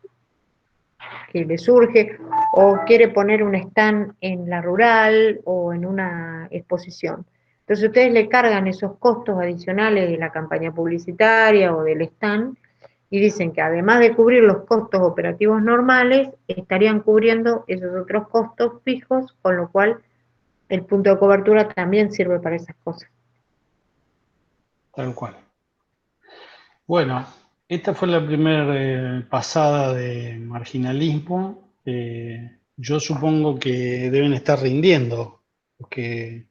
que le surge, o quiere poner un stand en la rural o en una exposición. Entonces ustedes le cargan esos costos adicionales de la campaña publicitaria o del stand y dicen que además de cubrir los costos operativos normales, estarían cubriendo esos otros costos fijos, con lo cual el punto de cobertura también sirve para esas cosas. tal cual. Bueno, esta fue la primera pasada de marginalismo. Yo supongo que deben estar rindiendo, porque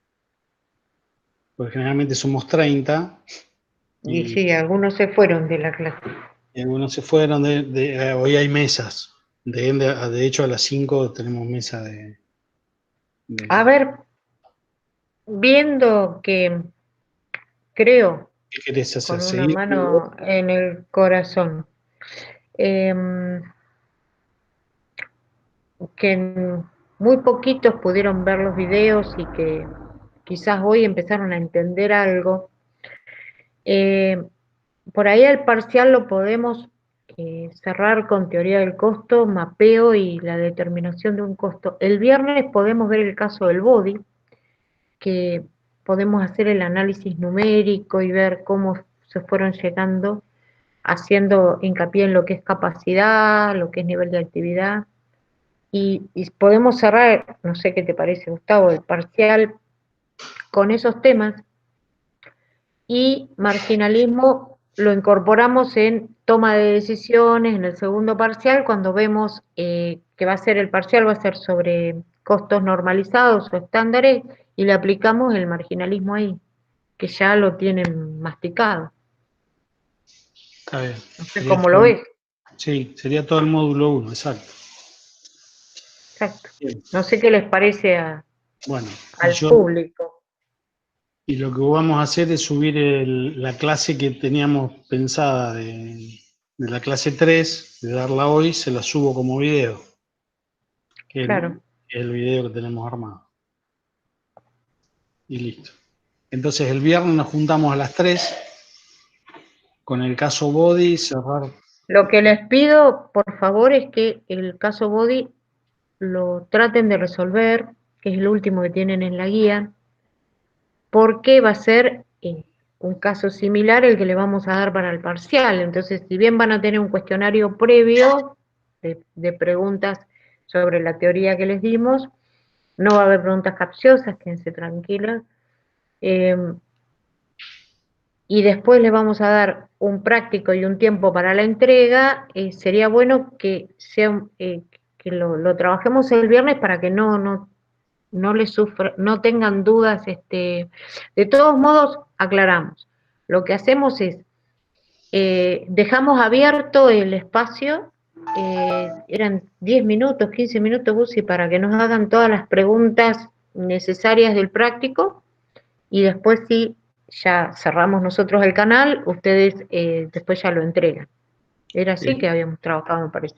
generalmente somos 30 Y y, sí, algunos se fueron de la clase. y algunos se fueron. Hoy hay mesas. De hecho, a las 5 tenemos mesa A de- ver, viendo que creo ¿Qué querés hacer? con una ¿Seguir? mano en el corazón. que muy poquitos pudieron ver los videos y que quizás hoy empezaron a entender algo. Por ahí el parcial lo podemos cerrar con teoría del costo, mapeo y la determinación de un costo. El viernes podemos ver el caso del body, que podemos hacer el análisis numérico y ver cómo se fueron llegando, haciendo hincapié en lo que es capacidad, lo que es nivel de actividad. Y podemos cerrar, no sé qué te parece, Gustavo, el parcial con esos temas, y marginalismo lo incorporamos en toma de decisiones en el segundo parcial, cuando vemos que va a ser el parcial, va a ser sobre costos normalizados o estándares, y le aplicamos el marginalismo ahí, que ya lo tienen masticado. Está bien. No sé cómo lo ves. Sí, sería todo el módulo 1, exacto. Exacto. Bien. No sé qué les parece Bueno, al público. y lo que vamos a hacer es subir la clase que teníamos pensada de la clase 3, de darla hoy, se la subo como video, que Claro. es el video que tenemos armado. Y listo. Entonces el viernes nos juntamos a las 3 con el caso Body, cerrar. Lo que les pido, por favor, es que el caso Body lo traten de resolver, que es el último que tienen en la guía, porque va a ser un caso similar el que le vamos a dar para el parcial. Entonces, si bien van a tener un cuestionario previo de preguntas sobre la teoría que les dimos, no va a haber preguntas capciosas, quédense tranquilas. Y después les vamos a dar un práctico y un tiempo para la entrega. Sería bueno que que lo trabajemos el viernes para que no les sufra, no tengan dudas. De todos modos, aclaramos. Lo que hacemos es, dejamos abierto el espacio, eran 10 minutos, 15 minutos, Gusi, para que nos hagan todas las preguntas necesarias del práctico, y después sí, ya cerramos nosotros el canal, ustedes después ya lo entregan. Era así que habíamos trabajado, me parece.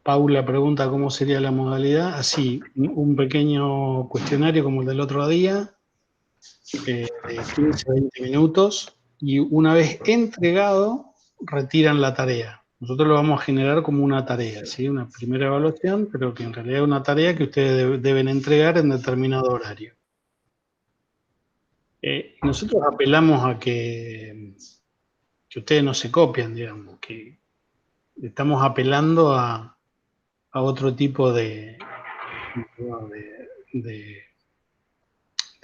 Paula pregunta cómo sería la modalidad. Así, un pequeño cuestionario como el del otro día, de 15 a 20 minutos, y una vez entregado, retiran la tarea. Nosotros lo vamos a generar como una tarea, ¿sí? Una primera evaluación, pero que en realidad es una tarea que ustedes deben entregar en determinado horario. Nosotros apelamos a que ustedes no se copian, digamos, que estamos apelando a otro tipo de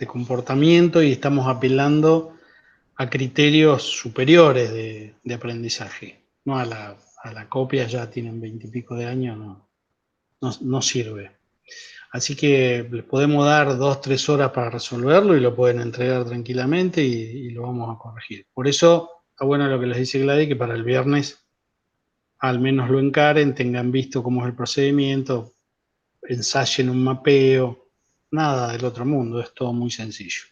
comportamiento, y estamos apelando a criterios superiores de aprendizaje, no a la copia. Ya tienen 20 y pico de años, no sirve. Así que les podemos dar 2, 3 horas para resolverlo y lo pueden entregar tranquilamente, y lo vamos a corregir. Por eso está bueno lo que les dice Gladys, que para el viernes al menos lo encaren, tengan visto cómo es el procedimiento, ensayen un mapeo, nada del otro mundo, es todo muy sencillo.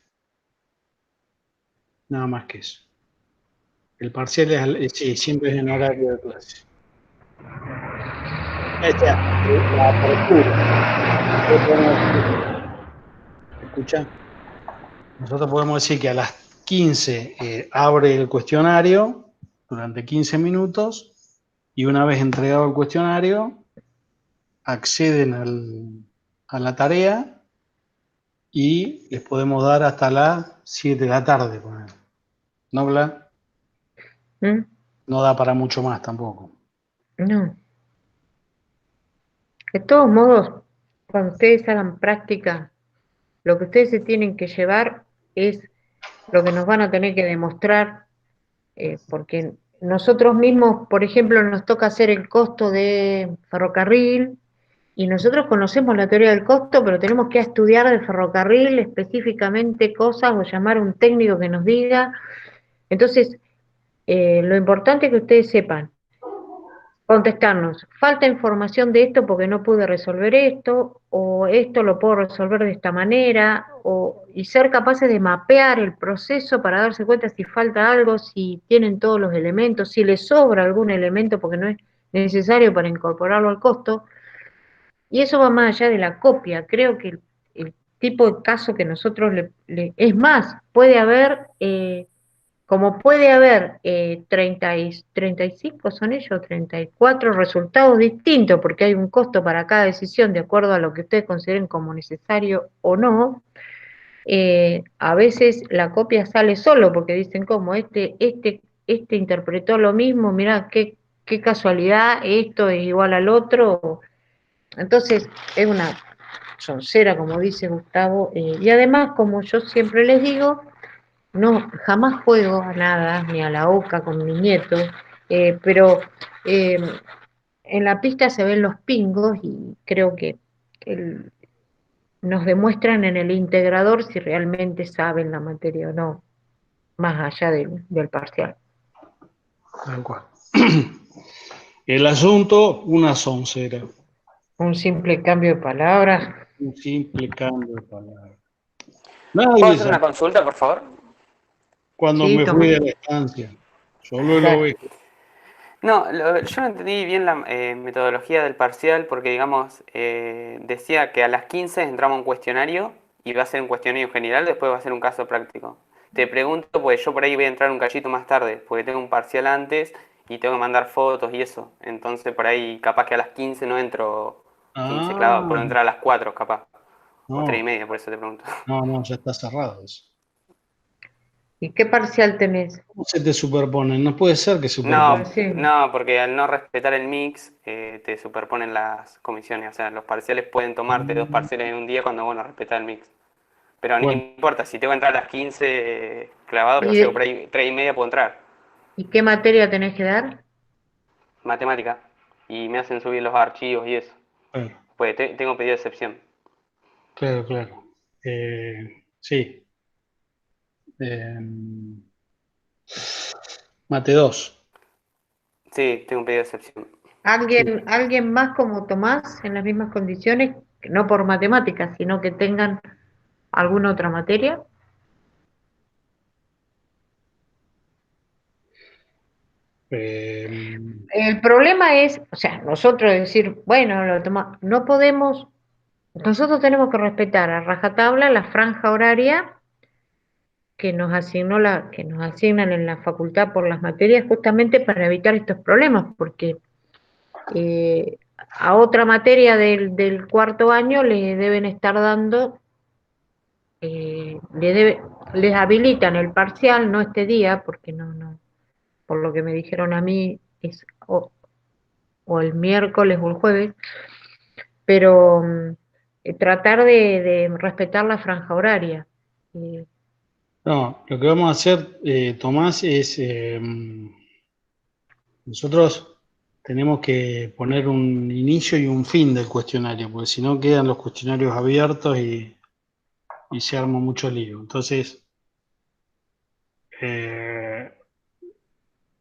Nada más que eso. El parcial sí, siempre es en horario de clase. Esta es la apertura. ¿Escucha? Nosotros podemos decir que a las 15 abre el cuestionario durante 15 minutos, y una vez entregado el cuestionario, acceden a la tarea, y les podemos dar hasta las 7 de la tarde. ¿No, Bla? No da para mucho más tampoco. No. De todos modos, cuando ustedes hagan práctica, lo que ustedes se tienen que llevar es lo que nos van a tener que demostrar, porque nosotros mismos, por ejemplo, nos toca hacer el costo de ferrocarril, y nosotros conocemos la teoría del costo, pero tenemos que estudiar de ferrocarril específicamente cosas o llamar a un técnico que nos diga. Entonces, lo importante es que ustedes sepan contestarnos: falta información de esto porque no pude resolver esto, o esto lo puedo resolver de esta manera, y ser capaces de mapear el proceso para darse cuenta si falta algo, si tienen todos los elementos, si les sobra algún elemento porque no es necesario para incorporarlo al costo. Y eso va más allá de la copia. Creo que el tipo de caso que nosotros es más, puede haber, como puede haber 35, son ellos, 34 resultados distintos, porque hay un costo para cada decisión de acuerdo a lo que ustedes consideren como necesario o no. A veces la copia sale solo porque dicen como este interpretó lo mismo, mirá qué casualidad, esto es igual al otro. Entonces es una soncera, como dice Gustavo, y además, como yo siempre les digo, no, jamás juego a nada, ni a la oca con mi nieto, pero eh, en la pista se ven los pingos y creo que el- nos demuestran en el integrador si realmente saben la materia o no, más allá del parcial. Tal cual. El asunto, una soncera. Un simple cambio de palabras. Un simple cambio de palabra. ¿Puedo Nadie hacer una sabe consulta, por favor? cuándo Sí, me fui de toma. la estancia. Solo el Claro. ovejo. No, yo no entendí bien la metodología del parcial porque, digamos, decía que a las 15 entramos a un cuestionario y va a ser un cuestionario general, después va a ser un caso práctico. Te pregunto, pues yo por ahí voy a entrar un cachito más tarde, porque tengo un parcial antes y tengo que mandar fotos y eso. Entonces por ahí capaz que a las 15 no entro 15 clavado, Ah, puedo entrar a las 4 capaz, o 3 y no, media, por eso te pregunto. no, ya está cerrado eso. ¿Y qué parcial tenés? ¿Cómo se te superponen? No puede ser que No, superpongan. Sí. no, porque al no respetar el mix te superponen las comisiones. O sea, los parciales pueden tomarte dos parciales en un día cuando vos no respetás el mix. Pero no Bueno, importa, si tengo que entrar a las 15 clavado, pero ¿Y, llego por ahí 3 y media, puedo entrar. y qué materia tenés que dar? Matemática. Y me hacen subir los archivos y eso. claro, Pues tengo pedido de excepción. claro, claro. Sí. eh, Mate 2. Sí, tengo un pedido de excepción. ¿Alguien más como Tomás en las mismas condiciones? No por matemáticas, sino que tengan alguna otra materia. El problema es, o sea, nosotros decir, bueno, no podemos, nosotros tenemos que respetar a rajatabla la franja horaria que nos asignan en la facultad por las materias justamente para evitar estos problemas, porque a otra materia del cuarto año le deben estar dando, les habilitan el parcial, no este día, porque no, por lo que me dijeron a mí, es o el miércoles o el jueves, pero tratar de respetar la franja horaria. Eh, No, lo que vamos a hacer, Tomás, es nosotros tenemos que poner un inicio y un fin del cuestionario, porque si no quedan los cuestionarios abiertos y se arma mucho lío. Entonces, eh,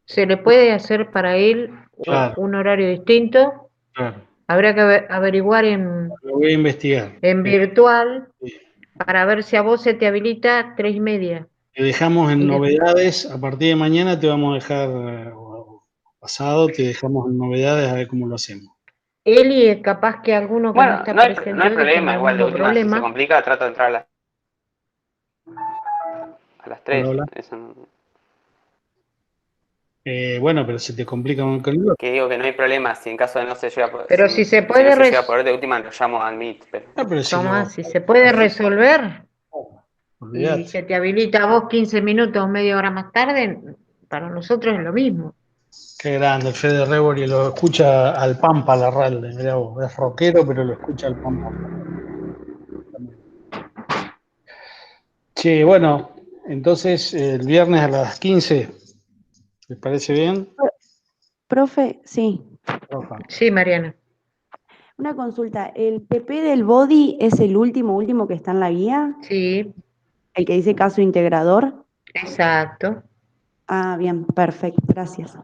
¿Se le puede hacer para él claro, un horario distinto? claro, Habrá que averiguar lo voy a investigar. en virtual Sí. para ver si a vos se te habilita 3:30. Te dejamos en Y después, novedades, a partir de mañana te vamos a dejar, o pasado, te dejamos en novedades a ver cómo lo hacemos. Eli, capaz que alguno que no Bueno, está no presente hay hoy que tenga problema, el igual de mismo última, si se problema. complica, trato de entrar a las Hola, 3. hola. Eso Bueno, pero se te complica con el otro. que digo que no hay problema, si en caso de no se llega, Pero si se si no puede, se llega a poder de última, lo llamo al Meet, pero Ah, pero si Tomás, lo... si se puede resolver y Olvídate. se te habilita a vos 15 minutos o media hora más tarde, para nosotros es lo mismo. Qué grande, Fede Rebori lo escucha al Pampa Larralde, mirá vos, es rockero, pero lo escucha al Pampa. Che, bueno, entonces el viernes a las 15, ¿les parece bien? Profe, sí. Roja. Sí, Mariana. Una consulta. ¿El PP del body es el último que está en la guía? Sí, ¿El que dice caso integrador? exacto. Ah, bien, perfecto, gracias.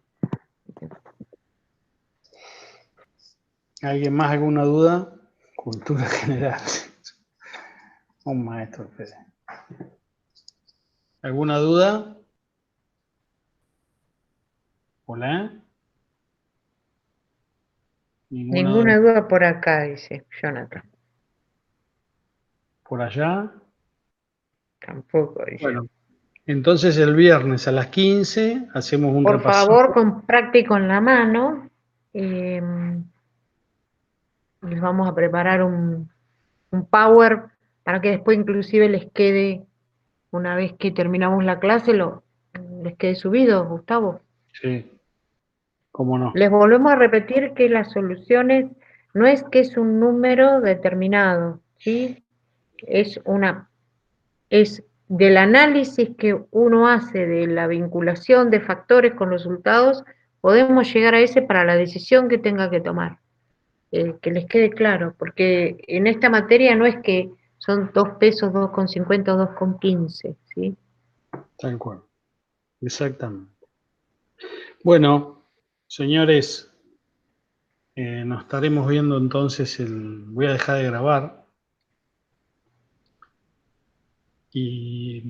¿Alguien más alguna duda? Cultura general. Un maestro, Fede. ¿Alguna duda? Hola. Ninguna duda por acá, dice Jonathan. Por allá. Tampoco, dice. Bueno, entonces el viernes a las 15 hacemos un Por repasito. favor, con práctico en la mano, les vamos a preparar un power para que después inclusive les quede, una vez que terminamos la clase, les quede subido, Gustavo. Sí, cómo no. Les volvemos a repetir que las soluciones no es que es un número determinado, ¿sí? Es del análisis que uno hace de la vinculación de factores con resultados, podemos llegar a ese para la decisión que tenga que tomar. Que les quede claro, porque en esta materia no es que son 2 pesos, 2,50 o 2,15, ¿sí? Tal cual. Exactamente. Bueno, señores, nos estaremos viendo entonces voy a dejar de grabar. Y